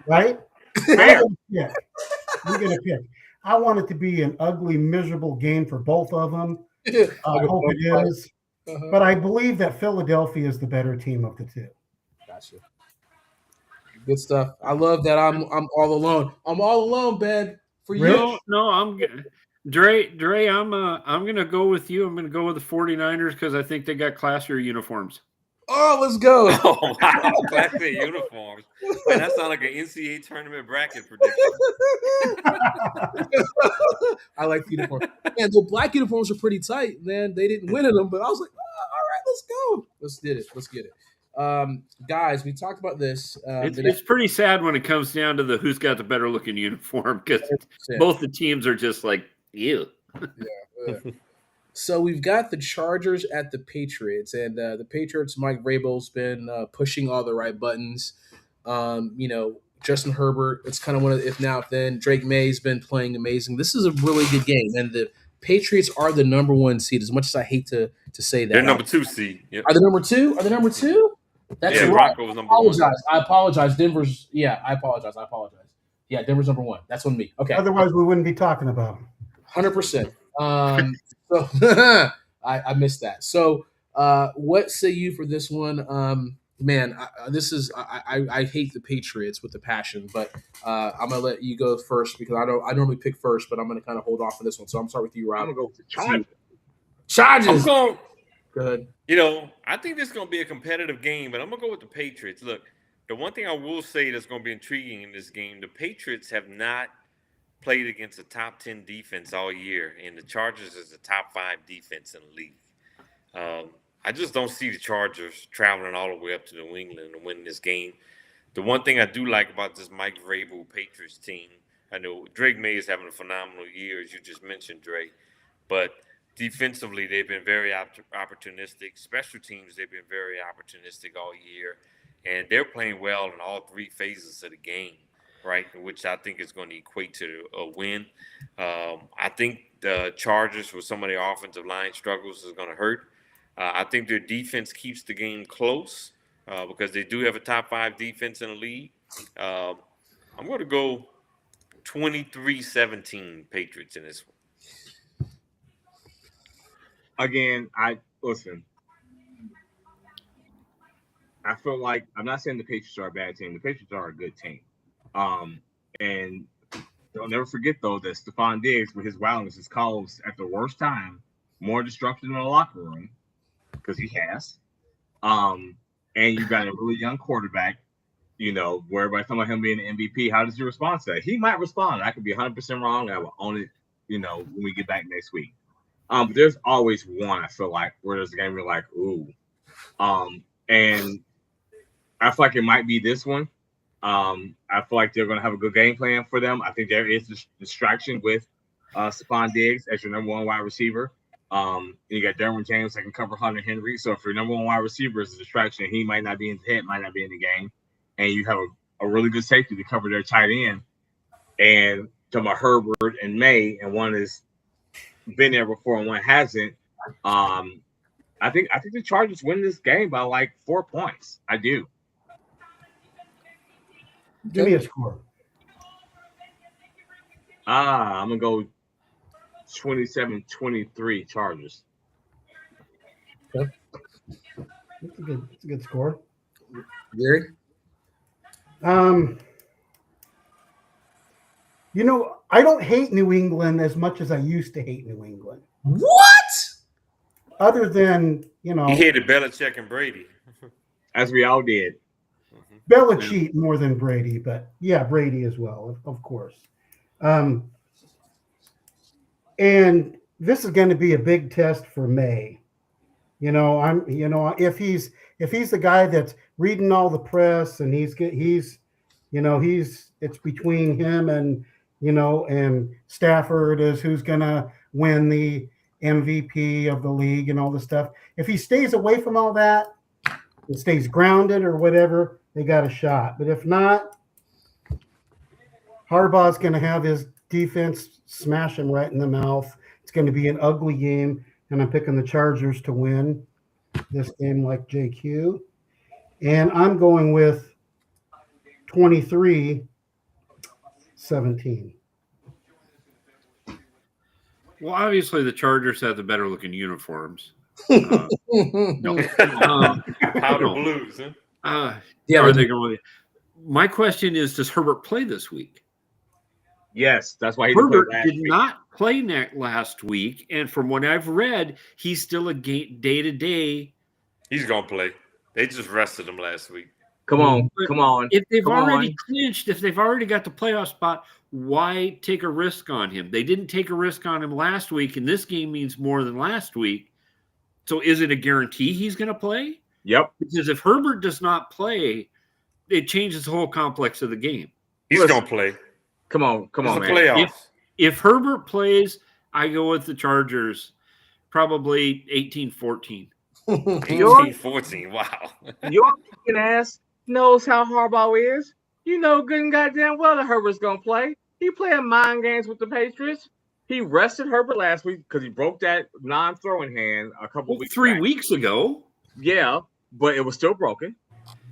Right? You're going to pick. I want it to be an ugly, miserable game for both of them. I hope it is. But I believe that Philadelphia is the better team of the two. Gotcha. Good stuff. I love that I'm all alone. I'm all alone, Ben. For you. No, I'm good. Dre, I'm gonna go with you. I'm gonna go with the 49ers because I think they got classier uniforms. Oh, let's go. Oh, wow. Classier uniforms. Man, that sounds like an NCAA tournament bracket prediction. I like the uniform. And the black uniforms are pretty tight, man. They didn't win in them, but I was like, all right, let's go. Let's get it. Guys, we talked about this. It's pretty sad when it comes down to who's got the better looking uniform because both the teams are just like, ew. Yeah. So we've got the Chargers at the Patriots, and the Patriots, Mike Vrabel's been pushing all the right buttons. Justin Herbert, it's kind of one of the if now if then. Drake May's been playing amazing. This is a really good game, and the Patriots are the number one seed. As much as I hate to say that, they're number 2 seed. Yep. Are they number 2? Are they number 2? That's right. Broncos number 1. I apologize. Denver's. Yeah, I apologize. Yeah, Denver's number 1. That's on me. Okay. Otherwise, we wouldn't be talking about them. 100%. So I missed that. So what say you for this one? Man, I hate the Patriots with a passion, but I'm gonna let you go first because I normally pick first, but I'm gonna kind of hold off for this one. So I'm gonna start with you, Rob. I'm gonna go with the Chargers. Chargers. Good. I think this is gonna be a competitive game, but I'm gonna go with the Patriots. Look, the one thing I will say that's gonna be intriguing in this game, the Patriots have not played against a top 10 defense all year, and the Chargers is a top 5 defense in the league. I just don't see the Chargers traveling all the way up to New England and winning this game. The one thing I do like about this Mike Vrabel Patriots team, I know Drake May is having a phenomenal year, as you just mentioned, Drake, but defensively they've been very opportunistic. Special teams, they've been very opportunistic all year, and they're playing well in all 3 phases of the game. Right, which I think is going to equate to a win. I think the Chargers, with some of their offensive line struggles, is going to hurt. I think their defense keeps the game close because they do have a top 5 defense in the league. I'm going to go 23-17 Patriots in this one. Again, I feel like I'm not saying the Patriots are a bad team. The Patriots are a good team. And don't never forget though that Stephon Diggs with his wildness has caused at the worst time more destruction in the locker room because he has. And you got a really young quarterback, where everybody's talking about him being an MVP. How does he respond to that? He might respond. I could be 100% wrong. I will own it, when we get back next week. But there's always one I feel like where there's a game you're like, ooh. And I feel like it might be this one. I feel like they're going to have a good game plan for them. I think there is this distraction with Stephon Diggs as your number 1 wide receiver. You got Derwin James that can cover Hunter Henry. So if your number 1 wide receiver is a distraction, he might not be in the head, might not be in the game. And you have a really good safety to cover their tight end. And talking about Herbert and May, and one has been there before and one hasn't. I think the Chargers win this game by like 4 points. I do. Give me a score. I'm going to go 27-23 Chargers. Okay. That's a good score. Gary? I don't hate New England as much as I used to hate New England. What? Other than, He hated Belichick and Brady. As we all did. Belichick more than Brady, but yeah, Brady as well, of course. And this is going to be a big test for May. If he's the guy that's reading all the press and it's between him and Stafford is who's going to win the MVP of the league and all this stuff. If he stays away from all that and stays grounded or whatever, they got a shot. But if not, Harbaugh's going to have his defense smash him right in the mouth. It's going to be an ugly game, and I'm picking the Chargers to win this game like JQ. And I'm going with 23-17. Well, obviously the Chargers have the better looking uniforms. No. Powder blues, huh? Are they going? My question is, does Herbert play this week? Yes, that's why Herbert did not play last week, and from what I've read, he's still a day-to-day. He's gonna play. They just rested him last week. Come on. If they've already clinched, if they've already got the playoff spot, why take a risk on him? They didn't take a risk on him last week, and this game means more than last week. So is it a guarantee he's going to play? Yep. Because if Herbert does not play, it changes the whole complex of the game. He's gonna play. Come on, man. Playoffs. If Herbert plays, I go with the Chargers, probably 18-14. 18-14. Wow. Your fucking ass knows how Harbaugh is. You know good and goddamn well that Herbert's gonna play. He playing mind games with the Patriots. He rested Herbert last week because he broke that non-throwing hand a couple weeks 3 back. weeks ago. Yeah, but it was still broken.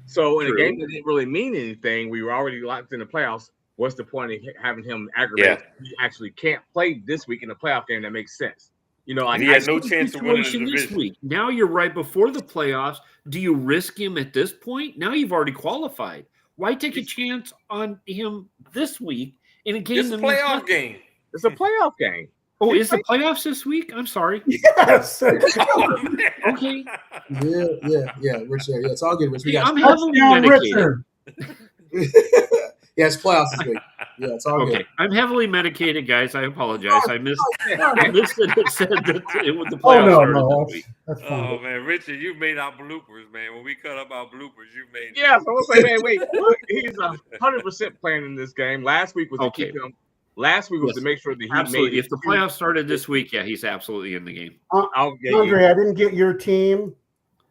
So in True. a game that didn't really mean anything, we were already locked in the playoffs. What's the point of having him aggravate? Yeah. He actually can't play this week in the playoff game. That makes sense. You know, And he had no chance of winning the Situation this division. week. Now you're right before the playoffs. Do you risk him at this point? Now you've already qualified. Why take a chance on him this week in a game? It's a playoff game. It's a playoff game. Oh, is the playoffs this week? I'm sorry. Yes. Okay. Yeah. Richard, it's all good, Rich. We got I'm heavily Touchdown, medicated. Richard. yeah, it's playoffs this week. Yeah, it's all Okay, good. I'm heavily medicated, guys. I apologize. I missed that it said that the playoffs Oh, started no. this week. That's Oh fine. man, Richard, you made our bloopers, man. When we cut up our bloopers, you made. Yeah, so we'll say, man, wait. He's 100% playing in this game. Last week was to keep him. Last week was to make sure that he Absolutely. made it. If the playoffs started this week, yeah, he's absolutely in the game. Andre, I didn't get your team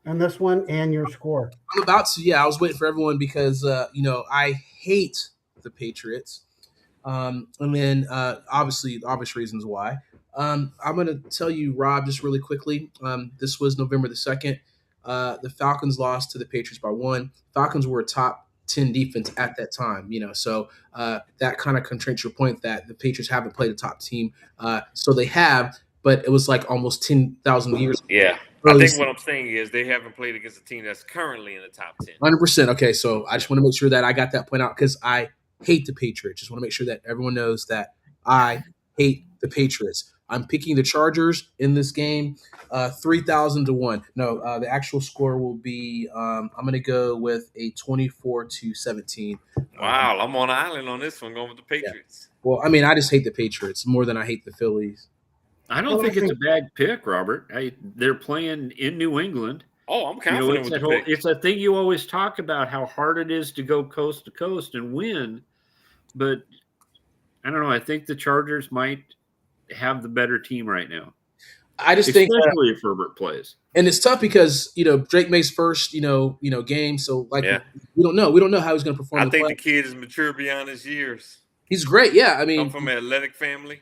and this one and your score. I'm about to. Yeah, I was waiting for everyone because I hate the Patriots, and then obviously obvious reasons why. I'm going to tell you, Rob, just really quickly. This was November the 2nd. The Falcons lost to the Patriots by 1. Falcons were a top 10 defense at that time, so that kind of contradicts your point that the Patriots haven't played a top team. So they have, but it was like almost 10,000 years. Yeah. I think what I'm saying is they haven't played against a team that's currently in the top 10. 100%. Okay, so I just want to make sure that I got that point out because I hate the Patriots. Just want to make sure that everyone knows that I hate the Patriots. I'm picking the Chargers in this game, 3,000-1. No, the actual score will be. I'm going to go with a 24-17. Wow, I'm on an island on this one, going with the Patriots. Yeah. Well, I mean, I just hate the Patriots more than I hate the Phillies. I don't think it's a bad pick, Robert. They're playing in New England. Oh, I'm confident with the pick. It's a thing you always talk about, how hard it is to go coast to coast and win. But I don't know. I think the Chargers might have the better team right now. I just think, especially if Herbert plays. And it's tough because Drake May's first game, so we don't know how he's going to perform. I think the kid is mature beyond his years. He's great, yeah. I mean, come from an athletic family.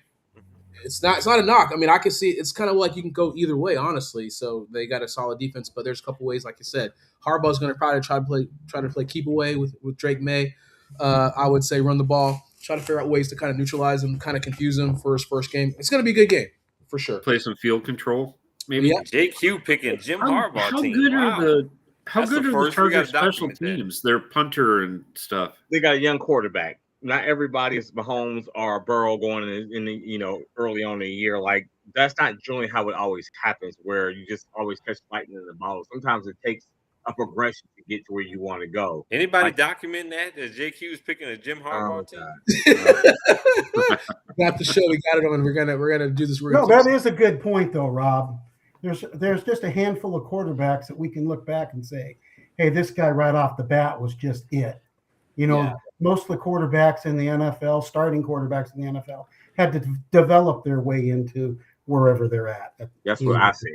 It's not a knock. I mean, I can see it's kind of like you can go either way, honestly. So they got a solid defense, but there's a couple ways, like you said. Harbaugh's going to probably try to play keep away with Drake May. I would say run the ball, try to figure out ways to kind of neutralize him, kind of confuse him for his first game. It's going to be a good game for sure. Play some field control, maybe. Yeah. JQ picking Jim Harbaugh how team. Good wow. are the how That's good the are the first we Chargers gotta special document that. teams? Their punter and stuff. They got a young quarterback. Not everybody is Mahomes or Burrow going in the early on in the year. Like that's not generally how it always happens, where you just always catch lightning in the bottle. Sometimes it takes a progression to get to where you want to go. Anybody document that JQ is picking a Jim Harbaugh team? Got the show. We got it on. We're gonna do this. That is a good point, though, Rob. There's just a handful of quarterbacks that we can look back and say, hey, this guy right off the bat was just it. Most of the quarterbacks in the NFL, starting quarterbacks in the NFL, had to develop their way into wherever they're at. That's what I said.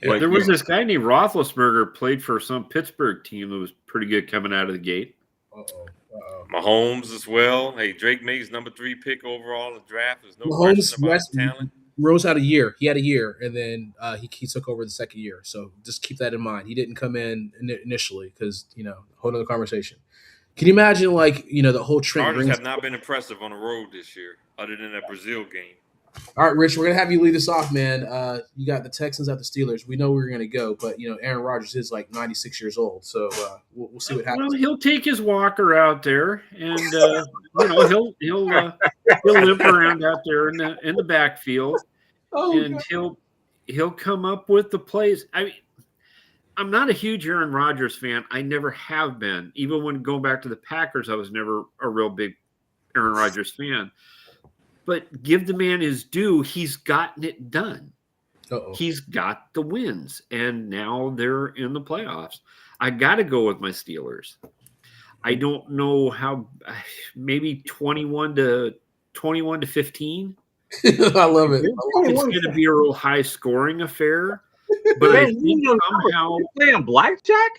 Yeah, there was this guy named Roethlisberger, played for some Pittsburgh team that was pretty good coming out of the gate. Mahomes as well. Hey, Drake May's number 3 pick overall in the draft. There's no Mahomes, question about his talent. Rose had a year. He had a year, and then he took over the second year. So just keep that in mind. He didn't come in initially because, whole other conversation. Can you imagine, the whole Trent Chargers Green? have not been impressive on the road this year, other than that Brazil game. All right, Rich, we're going to have you lead us off, man. You got the Texans at the Steelers. We know where we're going to go, but, Aaron Rodgers is 96 years old, so we'll see what happens. Well, he'll take his walker out there, and, he'll limp around out there in the backfield, and he'll come up with the plays. I mean, I'm not a huge Aaron Rodgers fan. I never have been. Even when going back to the Packers, I was never a real big Aaron Rodgers fan. But give the man his due. He's gotten it done. He's got the wins, and now they're in the playoffs. I got to go with my Steelers. I don't know how. Maybe 21 to 15. I love it. It's going to be a real high scoring affair. But I think somehow playing blackjack.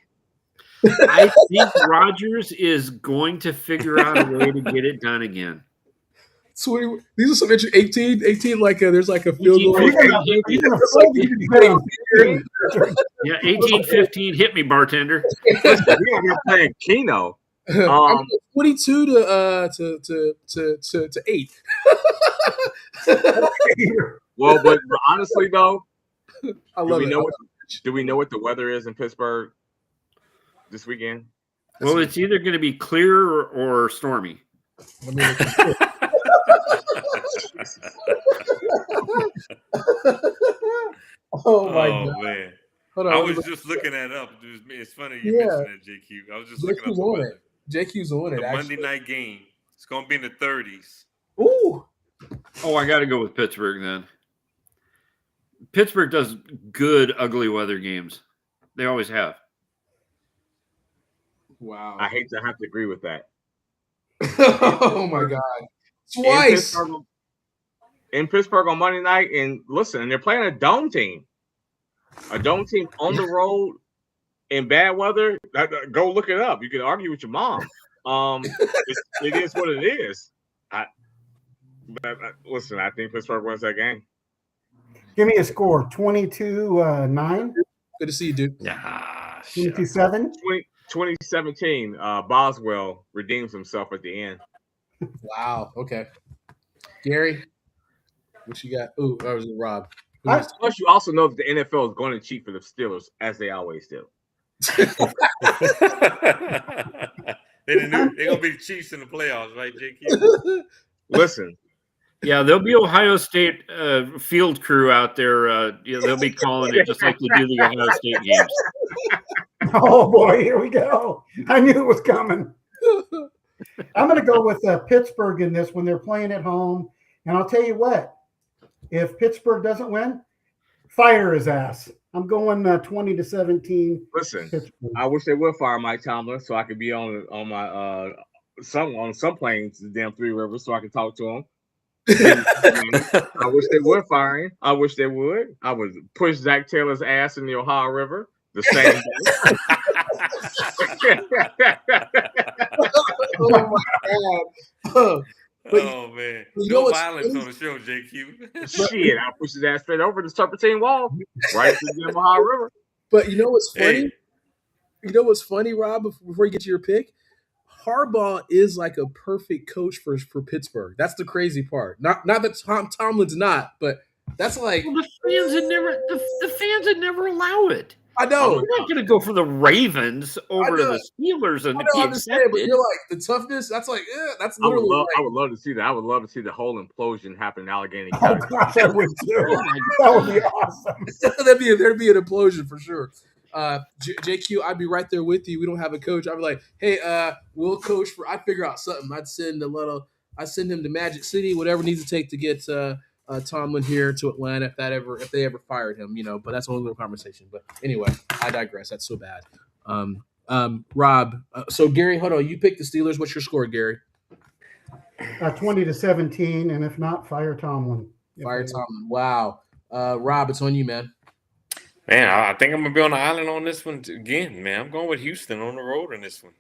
I think Rodgers is going to figure out a way to get it done again. So these are some interesting 18 there's a field goal. Yeah, 18-15. Hit me, bartender. You're playing Keno. 22 to 8. Well, but honestly though, I love it. Do we know what the weather is in Pittsburgh this weekend? Well, it's either going to be clear or stormy. Oh my God. Man. Hold on, I was just looking that up. It's funny you mentioned that, JQ. I was just looking up the weather. JQ's on it. The Monday night game. It's going to be in the 30s. Ooh. Oh, I got to go with Pittsburgh then. Pittsburgh does good, ugly weather games. They always have. Wow. I hate to have to agree with that. Oh my God. Twice. In Pittsburgh on Monday night, and listen, and they're playing a dome team. A dome team on the road in bad weather. Go look it up. You can argue with your mom. It is what it is. Listen, I think Pittsburgh wins that game. Give me a score, 22-9. Good to see you, dude. 22-7. 2017, Boswell redeems himself at the end. Wow. Okay. Gary, what you got? Ooh, that was Rob. Plus, you also know that the NFL is going to cheat for the Steelers, as they always do. They're going to be the Chiefs in the playoffs, right, JQ? Listen. Yeah, there'll be Ohio State field crew out there. They'll be calling it just like they do the Ohio State games. Oh, boy, here we go. I knew it was coming. I'm going to go with Pittsburgh in this when they're playing at home. And I'll tell you what, if Pittsburgh doesn't win, fire his ass. I'm going 20-17. Listen, Pittsburgh. I wish they would fire Mike Tomlin so I could be on my some planes to the damn Three Rivers so I could talk to him. I wish they would fire him. I wish they would. I would push Zach Taylor's ass in the Ohio River the same day. Oh my God. Oh man, no violence on the show, JQ. Shit, I'll push his ass straight over the Serpentine Wall, right to the Ohio River. But you know what's funny? Hey. You know what's funny, Rob? Before you get to your pick, Harbaugh is like a perfect coach for Pittsburgh. That's the crazy part. Not that Tomlin's not, but that's like the fans would never allow it. I know. We're not going to go for the Ravens over to the Steelers and be accepted. But you're like the toughness. That's like, that's literally. I would love to see that. I would love to see the whole implosion happen in Allegheny Oh, County. gosh, I would too. That would be awesome. there'd be an implosion for sure. JQ, I'd be right there with you. We don't have a coach. I'd be like, hey, we'll coach for. I'd figure out something. I'd send him to Magic City, whatever it needs to take to get Tomlin here to Atlanta if they ever fired him, But that's a whole little conversation. But anyway, I digress. That's so bad. Rob. So Gary, hold on. You picked the Steelers. What's your score, Gary? 20-17, and if not, fire Tomlin. Fire Tomlin. Wow. Rob, it's on you, man. Man, I think I'm gonna be on the island on this one again, man. I'm going with Houston on the road in this one.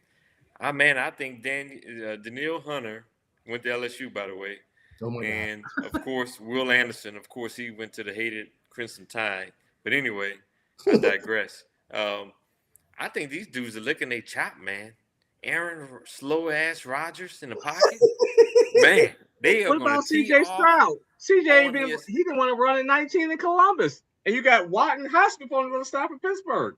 I think Daniil Hunter went to LSU, by the way. Oh my and God. Of course, Will Anderson. Of course, he went to the hated Crimson Tide. But anyway, I digress. I think these dudes are licking their chop, man. Aaron slow ass Rodgers in the pocket, man. They are. What about CJ Stroud? CJ he didn't want to run in 19 in Columbus, and you got Watt and Hospital going to stop in Pittsburgh.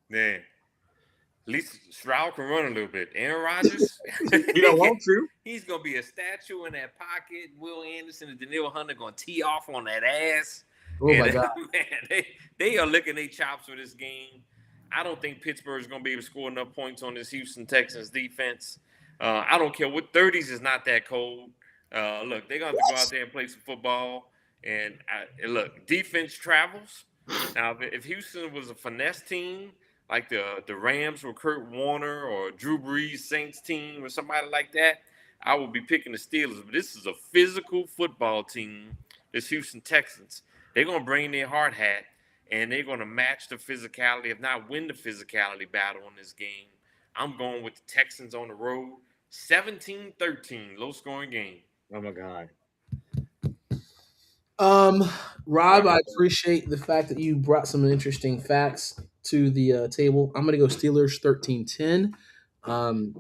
Man, at least Stroud can run a little bit. Aaron Rodgers, you don't want to. He's gonna be a statue in that pocket. Will Anderson and Daniil Hunter gonna tee off on that ass. Oh my God, man, they are licking their chops for this game. I don't think Pittsburgh is going to be able to score enough points on this Houston Texans defense. I don't care what 30s is not that cold. Look, they're going to have to go out there and play some football. And look, defense travels. Now, if Houston was a finesse team, like the Rams or Kurt Warner or Drew Brees Saints team or somebody like that, I would be picking the Steelers. But this is a physical football team, this Houston Texans. They're going to bring their hard hat. And they're going to match the physicality, if not win the physicality battle in this game. I'm going with the Texans on the road. 17-13, low-scoring game. Oh, my God. Rob, I appreciate the fact that you brought some interesting facts to the table. I'm going to go Steelers 13-10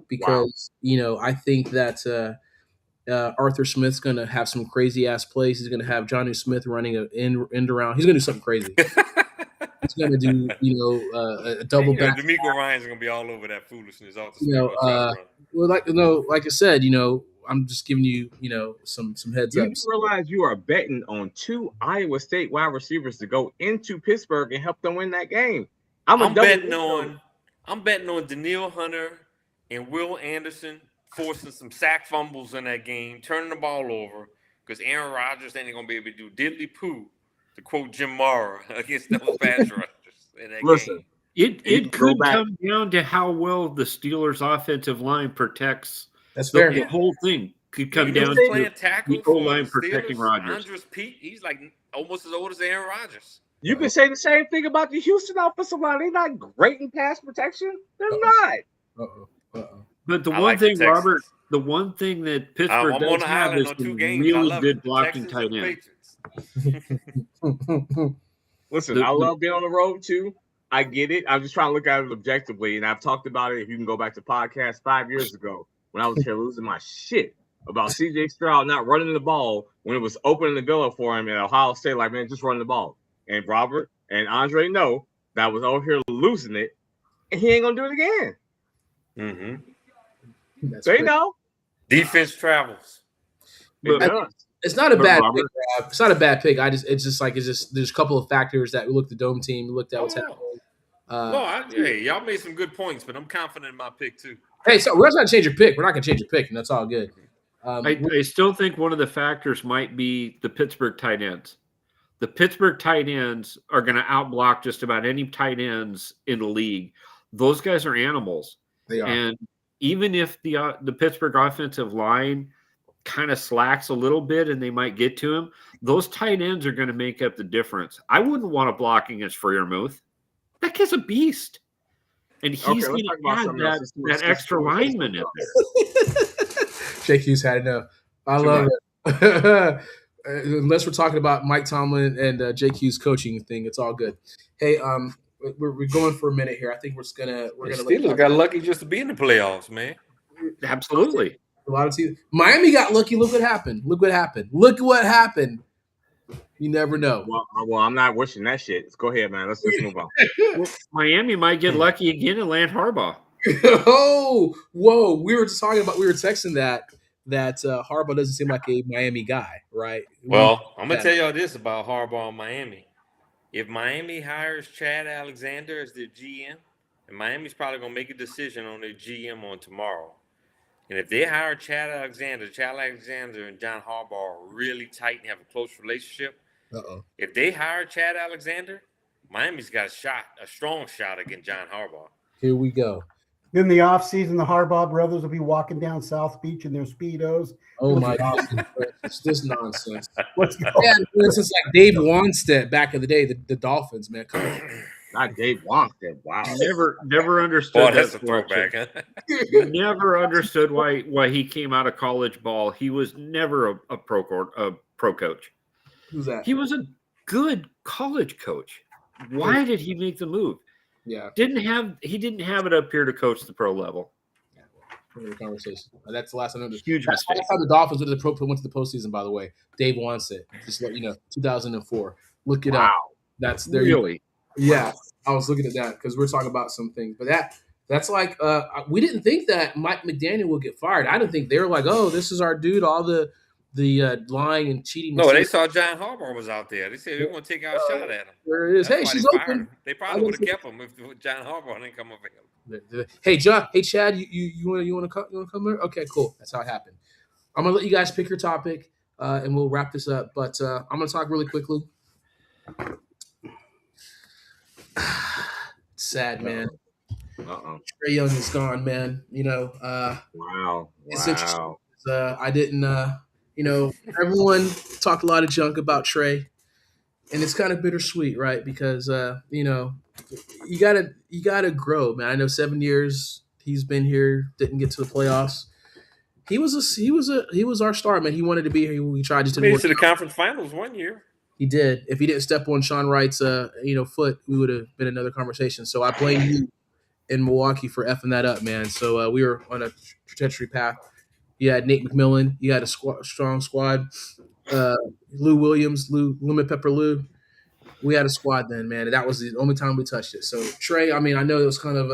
because, I think that Arthur Smith's going to have some crazy-ass plays. He's going to have Jonnu Smith running an end around. He's going to do something crazy. He's going to do, a double back. D'Amico Ryan's going to be all over that foolishness. Like I said, I'm just giving you, some heads up. You realize you are betting on 2 Iowa State wide receivers to go into Pittsburgh and help them win that game. I'm betting on Daniil Hunter and Will Anderson forcing some sack fumbles in that game, turning the ball over, because Aaron Rodgers ain't going to be able to do diddly poo, to quote Jim Mara, against those pass rushers in that game. It could come down to how well the Steelers' offensive line protects. That's fair. The whole thing could come down to the O-line protecting Rodgers. Andres Pete, he's like almost as old as Aaron Rodgers. You can say the same thing about the Houston offensive line. They're not great in pass protection. They're not. But the one thing, Robert, the one thing that Pittsburgh does have is some really good blocking tight ends. Listen, I love being on the road too. I get it. I'm just trying to look at it objectively, and I've talked about it. If you can go back to podcast 5 years ago when I was here losing my shit about CJ Stroud not running the ball when it was open in the villa for him at Ohio State, like, man, just run the ball. And Robert and Andre know that I was over here losing it, and he ain't gonna do it again. Mm-hmm. They know. Defense travels. It's not a bad pick. It's not a bad pick. It's just there's a couple of factors that we looked at the dome team, we looked at what's happening. Hey, y'all made some good points, but I'm confident in my pick too. Hey, so we're not going to change your pick. We're not going to change your pick, and that's all good. I still think one of the factors might be the Pittsburgh tight ends. The Pittsburgh tight ends are going to outblock just about any tight ends in the league. Those guys are animals. They are. And even if the Pittsburgh offensive line kind of slacks a little bit and they might get to him, those tight ends are going to make up the difference. I wouldn't want to block against Freiermuth. That kid's a beast. And he's going to add that extra lineman in there. Jake Hughes had enough. I love it. Unless we're talking about Mike Tomlin and Jake Hughes coaching thing, it's all good. Hey, we're going for a minute here. I think we're gonna. Steelers got lucky just to be in the playoffs, man. Absolutely. A lot of teams. Miami got lucky. Look what happened. Look what happened. You never know. Well, I'm not wishing that shit. Let's go ahead, man. Let's just move on. Well, Miami might get lucky again and land Harbaugh. Oh, whoa! We were texting that Harbaugh doesn't seem like a Miami guy, right? Well, I'm gonna tell y'all this about Harbaugh in Miami. if Miami hires Chad Alexander as their GM, and Miami's probably going to make a decision on their GM on tomorrow. And if they hire Chad Alexander and John Harbaugh are really tight and have a close relationship. If they hire Chad Alexander, Miami's got a strong shot against John Harbaugh. Here we go. In the offseason, the Harbaugh brothers will be walking down South Beach in their Speedos. Oh, my God. It's this nonsense. Let's go. Yeah, this is like Dave Wanstead back in the day, the Dolphins, man. Come on. Not Dave Wanstead. Wow. Never understood. Boy, that's a that throwback, huh? Never understood why he came out of college ball. He was never a pro coach. Who's that? He was a good college coach. Why did he make the move? Yeah. He didn't have it up here to coach the pro level. Conversation. That's the last I know. Huge That's mistake. how the Dolphins went to the postseason, by the way. Dave Wanstead. Just let you know, 2004. Look it up. That's there. Really? Yeah, I was looking at that because we're talking about some things, but that's like we didn't think that Mike McDaniel would get fired. I didn't think they were like, oh, this is our dude. All the lying and cheating. No, they saw John Harbaugh was out there. They said, we're going to take our shot at him. There it is. That's Hey, why she's they fired open. him. They probably would have kept him if John Harbaugh didn't come available. Hey, John. Hey, Chad. You want to come here? Okay, cool. That's how it happened. I'm gonna let you guys pick your topic, and we'll wrap this up. But I'm gonna talk really quickly. Sad, man. Trae Young is gone, man. Wow. It's interesting. I didn't. Everyone talked a lot of junk about Trae, and it's kind of bittersweet, right? Because you gotta grow, man. I know 7 years he's been here, didn't get to the playoffs. He was our star, man. He wanted to be here. We tried, just didn't Made work it to the conference finals 1 year. He did. If he didn't step on Sean Wright's foot, we would have been another conversation. So I blame you in Milwaukee for effing that up, man. So we were on a trajectory path. You had Nate McMillan. You had a strong squad. Lou Williams, Lemon Pepper Lou. We had a squad then, man. And that was the only time we touched it. So Trae, I mean, I know it was kind of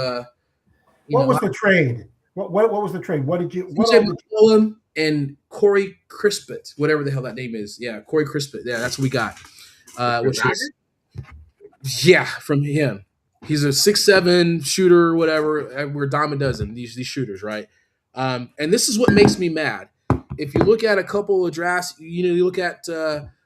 what was the trade? What was the trade? What did you? McCollum and Corey Crispet, whatever the hell that name is. Yeah, Corey Crispet. Yeah, that's what we got. From him. He's a 6'7" shooter, whatever. We're a dime a dozen, these shooters, right? And this is what makes me mad. If you look at a couple of drafts, you look at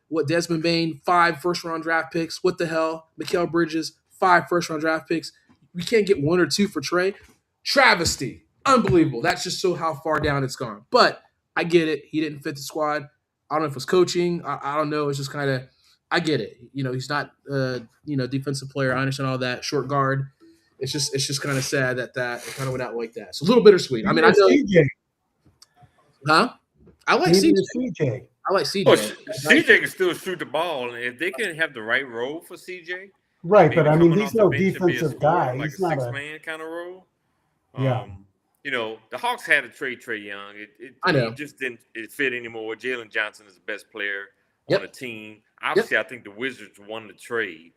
what Desmond Bain, 5 first-round draft picks. What the hell? Mikal Bridges, 5 first-round draft picks. We can't get 1 or 2 for Trae. Travesty. Unbelievable. That's just so how far down it's gone. But I get it. He didn't fit the squad. I don't know if it was coaching. I don't know. It's just kind of – I get it. He's not defensive player. I understand all that. Short guard. It's just kind of sad that it kind of went out like that. So a little bittersweet. I mean, I know CJ. Huh? I like CJ. I like CJ. Oh, CJ can still shoot the ball. And if they can have the right role for CJ. Right, but I mean, he's no defensive guy. Like he's a not six-man kind of role. Yeah. The Hawks had to trade Trae Young. It just didn't fit anymore. Jalen Johnson is the best player on the team. Obviously, I think the Wizards won the trade.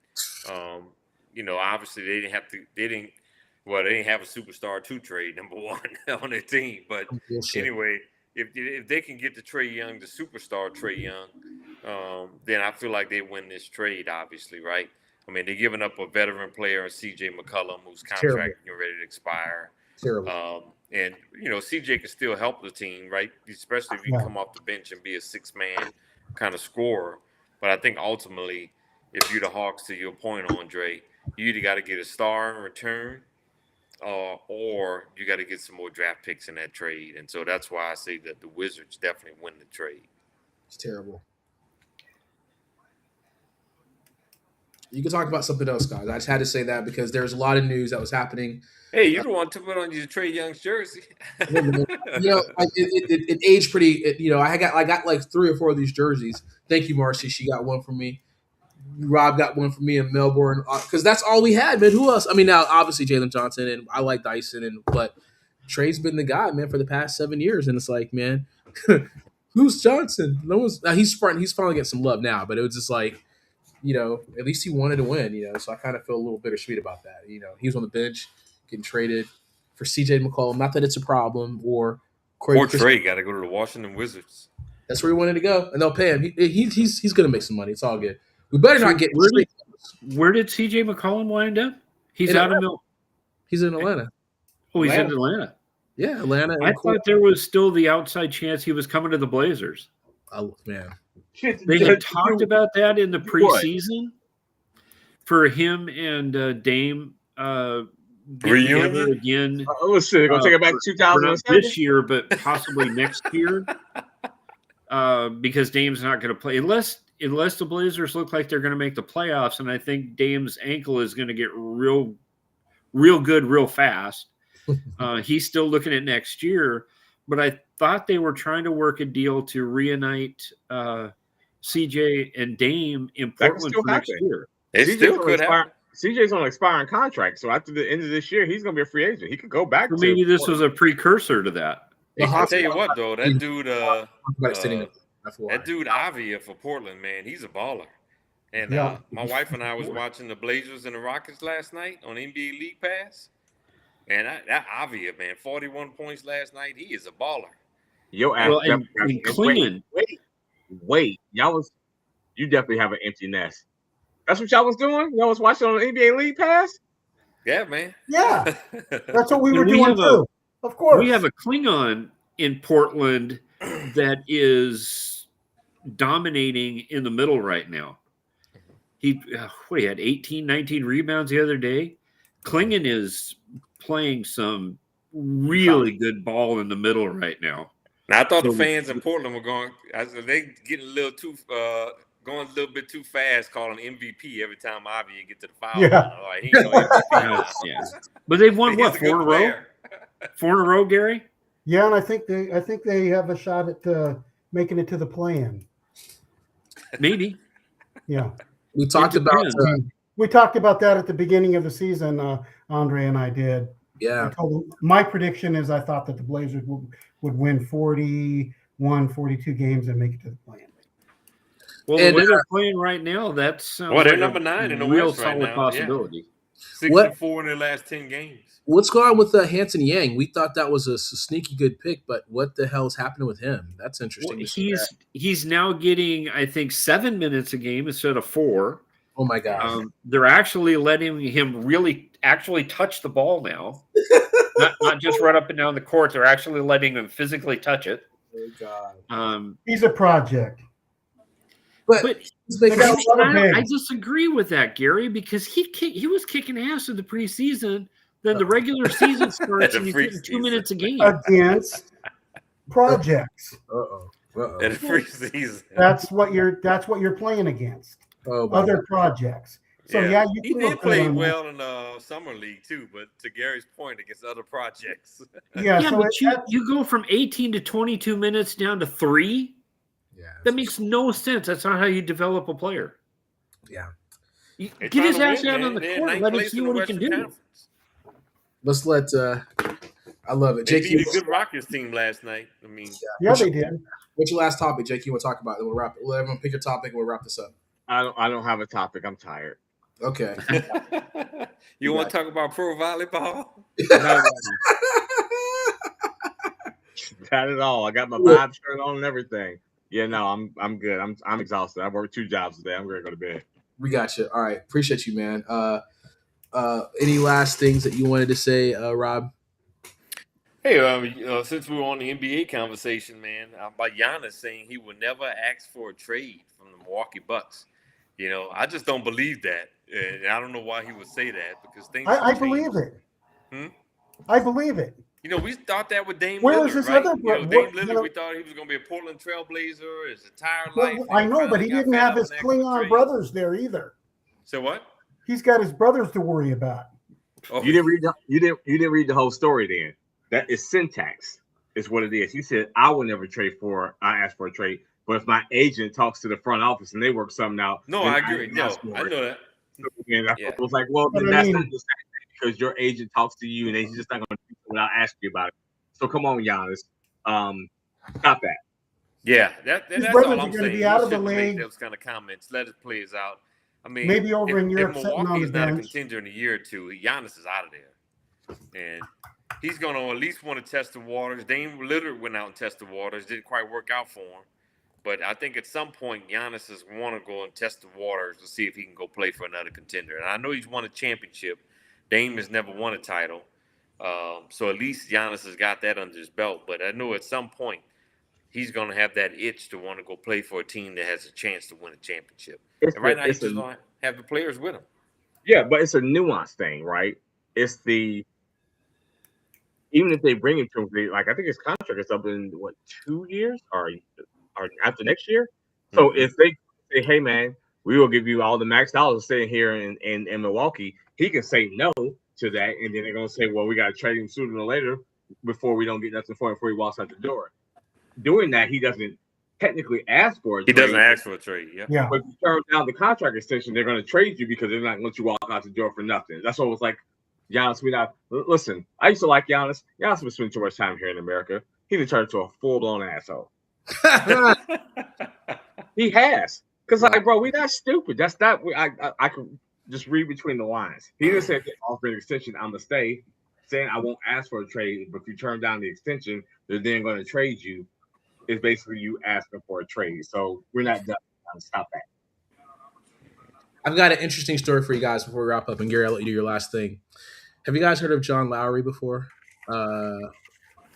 Obviously they didn't have a superstar to trade, number one, on their team. But anyway, if they can get the Trae Young, the superstar Trae Young, then I feel like they win this trade, obviously, right? I mean, they're giving up a veteran player in C.J. McCollum, whose contract is ready to expire. Terrible. And CJ can still help the team, right? Especially if you come off the bench and be a 6-man kind of scorer. But I think ultimately, if you're the Hawks, to your point, Andre, you either got to get a star in return, or you got to get some more draft picks in that trade. And so that's why I say that the Wizards definitely win the trade. It's terrible. You can talk about something else, guys. I just had to say that because there's a lot of news that was happening. Hey, you don't want to put on your Trae Young's jersey. It aged pretty. I got like 3 or 4 of these jerseys. Thank you, Marcy. She got one for me. Rob got one for me in Melbourne because that's all we had, man. Who else? I mean, now obviously Jalen Johnson, and I like Dyson, but Trae's been the guy, man, for the past 7 years, and it's like, man, who's Johnson? No one's. He's finally getting some love now, but it was just like, at least he wanted to win, so I kind of feel a little bittersweet about that. He was on the bench getting traded for C.J. McCollum. Not that it's a problem, or Trae got to go to the Washington Wizards. That's where he wanted to go, and they'll pay him. He's going to make some money. It's all good. We better not get Where did CJ McCollum wind up? He's out of Mill. He's in Atlanta. Oh, he's in Atlanta. Yeah, Atlanta. I thought there was still the outside chance he was coming to the Blazers. Oh man, They had talked about that in the preseason for him and Dame reunion They're again. gonna take it back to Not 2007 this year, but possibly next year, because Dame's not going to play unless the Blazers look like they're going to make the playoffs. And I think Dame's ankle is going to get real good real fast. He's still looking at next year, but I thought they were trying to work a deal to reunite CJ and Dame in Portland for next year. It still could happen. CJ's on an expiring contract, so after the end of this year, he's going to be a free agent. He could go back. Or maybe this was a precursor to that. I tell you what, though, that dude, that dude Avia for Portland, man, he's a baller. And my wife and I was watching the Blazers and the Rockets last night on NBA League Pass. And that Avia, man, 41 points last night. He is a baller. Yo, and Klingon. Wait, you definitely have an empty nest. That's what y'all was doing? Y'all was watching on the NBA League Pass? Yeah, man. Yeah. That's what we were doing too. Of course. We have a Klingon in Portland that is dominating in the middle right now. He had 18, 19 rebounds the other day. Klingon is playing some really good ball in the middle right now. Now, I thought the fans in Portland were going. They getting a little too going a little bit too fast, calling MVP every time Avia get to the foul. Yeah. Like, he ain't no MVP. Yeah. But they've won what, 4 in a row? 4 in a row, Gary? Yeah, and I think they have a shot at making it to the play-in. Maybe. Yeah. We talked about that at the beginning of the season. Andre and I did. Yeah. My prediction is I thought that the Blazers would win 41, 42 games and make it to the play-in. Well, the way they're playing right now, that's they're number 9 in the real West right solid now. possibility. 6-4 in their last 10 games. What's going on with Hanson Yang? We thought that was a sneaky good pick, but what the hell's happening with him? That's interesting. Well, he's now getting, I think, 7 minutes a game instead of 4. Oh my God! They're actually letting him really actually touch the ball now, not just run up and down the court. They're actually letting him physically touch it. Oh God! He's a project. But I disagree with that, Gary, because he was kicking ass in the preseason. Then the regular season starts and he's getting 2 minutes a game against projects. In the preseason. That's what you're playing against. Other projects. So he did play well in the summer league too, but to Gary's point, against other projects. So you go from 18 to 22 minutes down to 3. Yeah, that makes no sense. That's not how you develop a player. Yeah, get his ass out on the court and let him see what he can do. Let's let. I love it. They beat a good Rockets team last night. I mean, they did. What's your last topic, Jake? You want to talk about? Then we'll wrap it. Let everyone pick a topic and we'll wrap this up. I don't have a topic. I'm tired. Okay. You want to talk about pro volleyball? No. Not at all. I got my vibe shirt on and everything. Yeah, no, I'm good. I'm exhausted. I worked 2 jobs today. I'm ready to go to bed. We got you. All right. Appreciate you, man. Any last things that you wanted to say, Rob? Hey, since we were on the NBA conversation, man, about Giannis saying he would never ask for a trade from the Milwaukee Bucks. You know, I just don't believe that. And I don't know why he would say that because things. I believe it. I believe it. You know, we thought that with Dame Where Lillard, was his right? other Dame Lillard, we thought he was going to be a Portland Trailblazer his entire life. I know, but he didn't have his Klingon brothers there either. So what? He's got his brothers to worry about. Oh. You didn't read the whole story then. That is syntax, is what it is. He said, I will never ask for a trade. But if my agent talks to the front office and they work something out. No, I agree. No, I know that. And I was like, well, then that's not the same thing because your agent talks to you and he's just not going to do it without asking you about it. So come on, Giannis. Stop that. Yeah, that's all I'm saying. Be out of the league. Make those kind of comments. Let his players out. I mean, maybe over in Europe, if Milwaukee's not a contender in a year or two, Giannis is out of there. And he's going to at least want to test the waters. Dame Lillard went out and tested the waters. Didn't quite work out for him. But I think at some point Giannis is want to go and test the waters to see if he can go play for another contender. And I know he's won a championship. Dame has never won a title. So at least Giannis has got that under his belt. But I know at some point he's going to have that itch to want to go play for a team that has a chance to win a championship. And right now he just don't have the players with him. Yeah, but it's a nuanced thing, right? It's even if they bring him to him, like I think his contract is up in 2 years or after next year. So if they say, "Hey man, we will give you all the max dollars sitting here in Milwaukee," he can say no to that, and then they're gonna say, "Well, we got to trade him sooner or later before we don't get nothing for him before he walks out the door." Doing that, he doesn't technically ask for a trade. He doesn't ask for a trade. Yeah. But if you turn down the contract extension, they're going to trade you because they're not going to let you walk out the door for nothing. That's what it was like. Giannis, listen. I used to like Giannis. Giannis was spending too much time here in America. He done turned into a full-blown asshole. He has, because like, bro, we not stupid. That's not. I can just read between the lines. He didn't say offer an extension, I'm gonna stay. Saying I won't ask for a trade, but if you turn down the extension, they're then going to trade you. Is basically you asking for a trade. So we're not done. Stop that. I've got an interesting story for you guys before we wrap up. And Gary, I'll let you do your last thing. Have you guys heard of John Lowry before?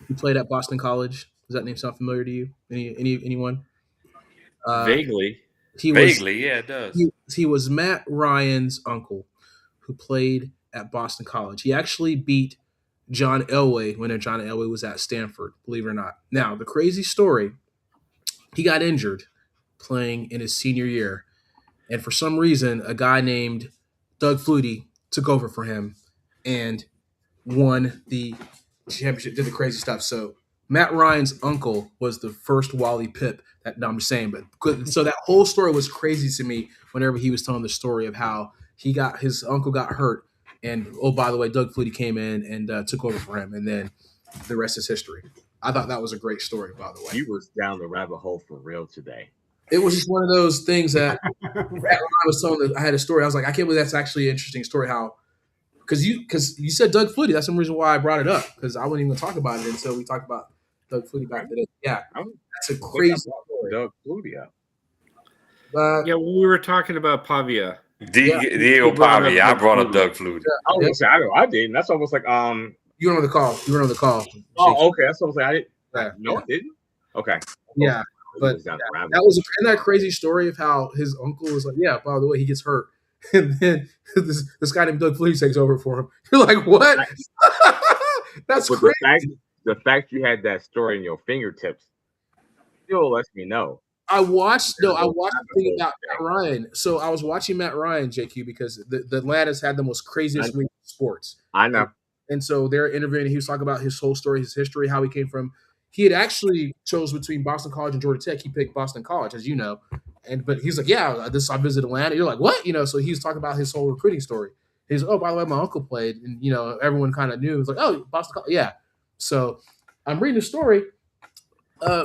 He played at Boston College. Does that name sound familiar to you? Anyone? Vaguely. Vaguely, yeah, it does. He was Matt Ryan's uncle who played at Boston College. He actually beat John Elway when John Elway was at Stanford, believe it or not. Now, the crazy story, he got injured playing in his senior year. And for some reason, a guy named Doug Flutie took over for him and won the championship, did the crazy stuff. So Matt Ryan's uncle was the first Wally Pipp. I'm just saying. But so that whole story was crazy to me whenever he was telling the story of how his uncle got hurt. And, oh, by the way, Doug Flutie came in and took over for him. And then the rest is history. I thought that was a great story, by the way. You was down the rabbit hole for real today. It was just one of those things that I was telling. I had a story. I was like, I can't believe that's actually an interesting story. How, because you said Doug Flutie. That's the reason why I brought it up, because I wasn't even going to talk about it until we talked about Doug Flutie back then. Yeah, that's a crazy story. Doug Flutie out. Yeah, when we were talking about Pavia. Diego Pavia. I brought up Doug Flutie. I was gonna say I didn't. That's almost like you were on the call. Oh, okay. That's almost like I didn't. Yeah. No, I didn't. Okay. Yeah. But that was that crazy story of how his uncle was like, yeah, by the way, he gets hurt. And then this guy named Doug Flutie takes over for him. You're like, what? That's but crazy. The fact you had that story in your fingertips still lets me know. I watched the thing about Matt Ryan. So I was watching Matt Ryan, JQ, because the Atlanta's had the most craziest week in sports. I know. And so they're interviewing. He was talking about his whole story, his history, how he came from. He had actually chose between Boston College and Georgia Tech. He picked Boston College, as you know. But he's like, yeah, I visited Atlanta. You're like, what? So he was talking about his whole recruiting story. He's like, oh, by the way, my uncle played. And, everyone kind of knew. It was like, oh, Boston College. Yeah. So I'm reading the story.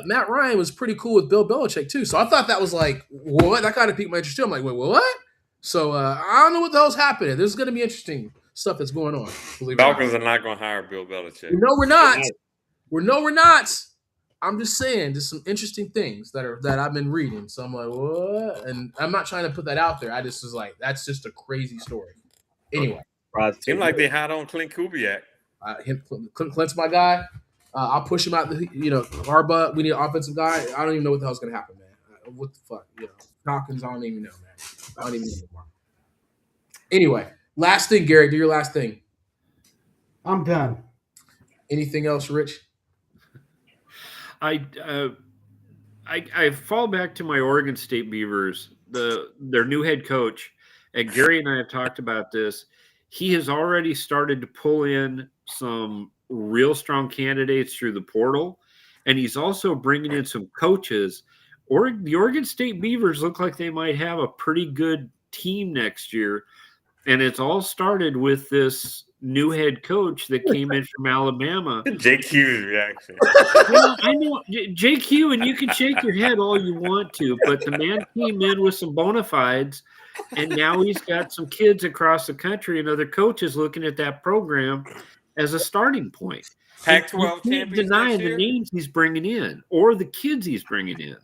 Matt Ryan was pretty cool with Bill Belichick, too. So I thought that was like, what? That kind of piqued my interest, too. I'm like, wait, what? So I don't know what the hell's happening. There's going to be interesting stuff that's going on. Falcons are not going to hire Bill Belichick. No, we're not. We're not. I'm just saying there's some interesting things that I've been reading. So I'm like, what? And I'm not trying to put that out there. I just was like, that's just a crazy story. Anyway. Seemed like they had on Clint Kubiak. Clint's my guy. I'll push him out. Harbaugh, we need an offensive guy. I don't even know what the hell's going to happen, man. What the fuck? Falcons, I don't even know, man. I don't even know anymore. Anyway, last thing, Gary. Do your last thing. I'm done. Anything else, Rich? I fall back to my Oregon State Beavers, their new head coach, and Gary and I have talked about this. He has already started to pull in some real strong candidates through the portal, and he's also bringing in some coaches. The Oregon State Beavers look like they might have a pretty good team next year, and it's all started with this new head coach that came in from Alabama. JQ's reaction. I know JQ, and you can shake your head all you want to, but the man came in with some bona fides, and now he's got some kids across the country and other coaches looking at that program as a starting point. Pac-12 you can't deny the names he's bringing in or the kids he's bringing in.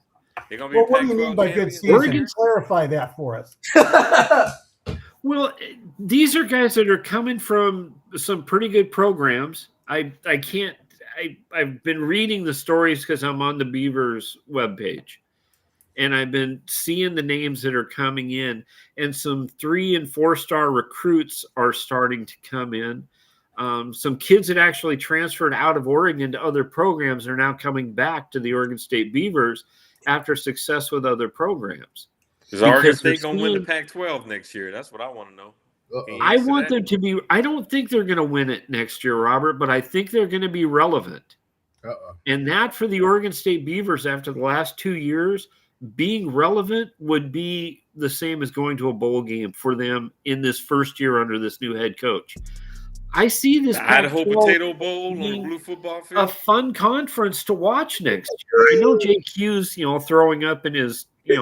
They're gonna be Well, the what do you Pac-12 mean by good champions. season? Oregon- Clarify that for us. Well, these are guys that are coming from some pretty good programs. I've been reading the stories because I'm on the Beavers webpage, and I've been seeing the names that are coming in, and some 3- and 4-star recruits are starting to come in. Some kids that actually transferred out of Oregon to other programs are now coming back to the Oregon State Beavers after success with other programs. Is Oregon Because State they're going to win the seeing- Pac-12 next year? That's what I want to know. Can you I answer want that? them to be. I don't think they're going to win it next year, Robert, but I think they're going to be relevant. And that for the Oregon State Beavers after the last 2 years, being relevant would be the same as going to a bowl game for them in this first year under this new head coach. I see this The Idaho Pac-12 Potato Bowl on the being blue football a field. fun conference to watch next year. I know JQ's, throwing up in his, Hey,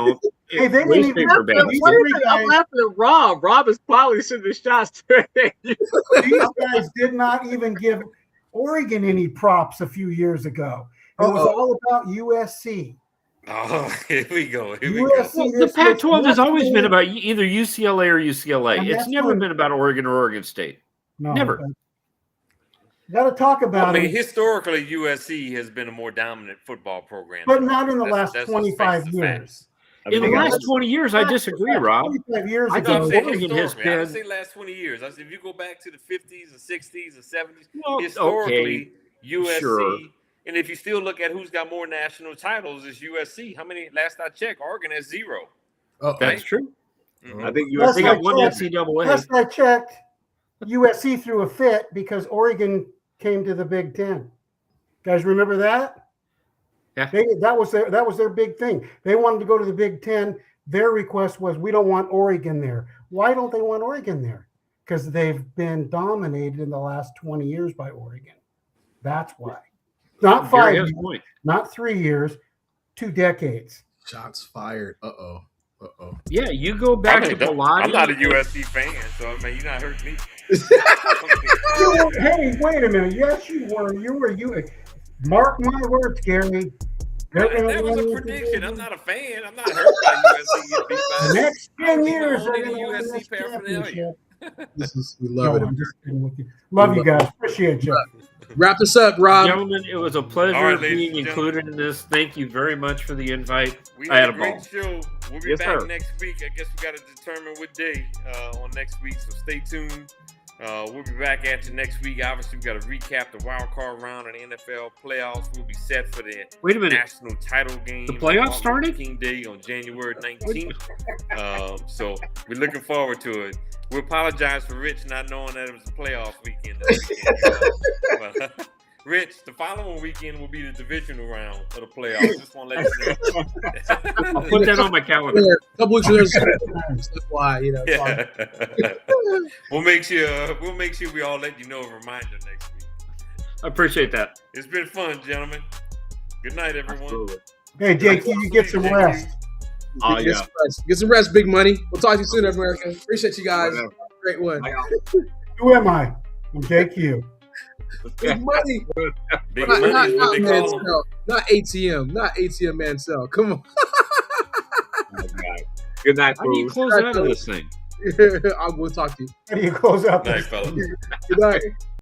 they didn't waste even- paper bag. These What is three it? I'm guys- laughing at Rob. Rob is probably sending the shots to you. These guys did not even give Oregon any props a few years ago. It was all about USC. Oh, here we go. Here we USC go. Well, the this, Pac-12 has always been yesterday- about either UCLA or UCLA. And It's that's never when- been about Oregon or Oregon State. No, Never. Got to talk about I mean, it, historically, USC has been a more dominant football program, but not in the last That's 25 just the years. facts. In the mean, last 20 years, I disagree, Rob. 25 years I No, ago. I'm think saying Oregon has historically. I didn't been- say last 20 years. I said if you go back to the 50s and 60s and 70s, Well, historically, USC. sure. And if you still look at who's got more national titles, it's USC. How many? Last I checked, Oregon has 0. That's true. Mhm. I think Last They I got one checked- NCAA. Last I checked, USC threw a fit because Oregon came to the Big Ten. Guys, remember that? Yeah. That was their big thing. They wanted to go to the Big Ten. Their request was, we don't want Oregon there. Why don't they want Oregon there? Because they've been dominated in the last 20 years by Oregon. That's why. Not 5 Gary has years, a point. not 3 years, 2 decades. Shots fired. Uh-oh. Yeah, you go back to Pilates. I'm not a USC fan, so I mean, you're not hurting me. Hey, wait a minute. Yes, you were. You. Mark my words, Gary. That was a prediction. I'm not a fan. I'm not hurt by USC getting beat by The next 10 years, I'm they're only going the to win USC this paraphernalia. championship. We love No, it. I'm just kidding with you. Love you guys. Appreciate you. Wrap this up, Rob. Gentlemen, it was a pleasure All right, ladies being and included in this. Thank you very much for the invite. We I had had a a great ball. show. We'll be Yes, back sir. next week. I guess we got to determine what day on next week, so stay tuned. We'll be back at you next week. Obviously, we got to recap the wild card round of the NFL playoffs. We'll be set for the Wait a minute. national title game. The playoffs Martin started? Luther King Day on January 19th. So we're looking forward to it. We apologize for Rich not knowing that it was a playoff weekend. This weekend. But, Rich, the following weekend will be the divisional round of the playoffs. Just want to let you know. I'll put that on my calendar. Yeah, a couple weeks ago, that's why, it's all- Yeah. We'll make sure we all let you know a reminder next week. I appreciate that. It's been fun, gentlemen. Good night, everyone. Hey, JT, you get some rest. Oh, Get yeah. some rest. Get some rest, big money. We'll talk to you soon, America. Appreciate you guys. Whatever. Great one. Who am I? I'm JQ. Big money. Big Not, money not, is what not they call them. Mansell. Not ATM. Not ATM Mansell. Come on. Good night, How do you fools. close out of this thing? I will talk to you. How do you close out Night, this? fellas. Good night.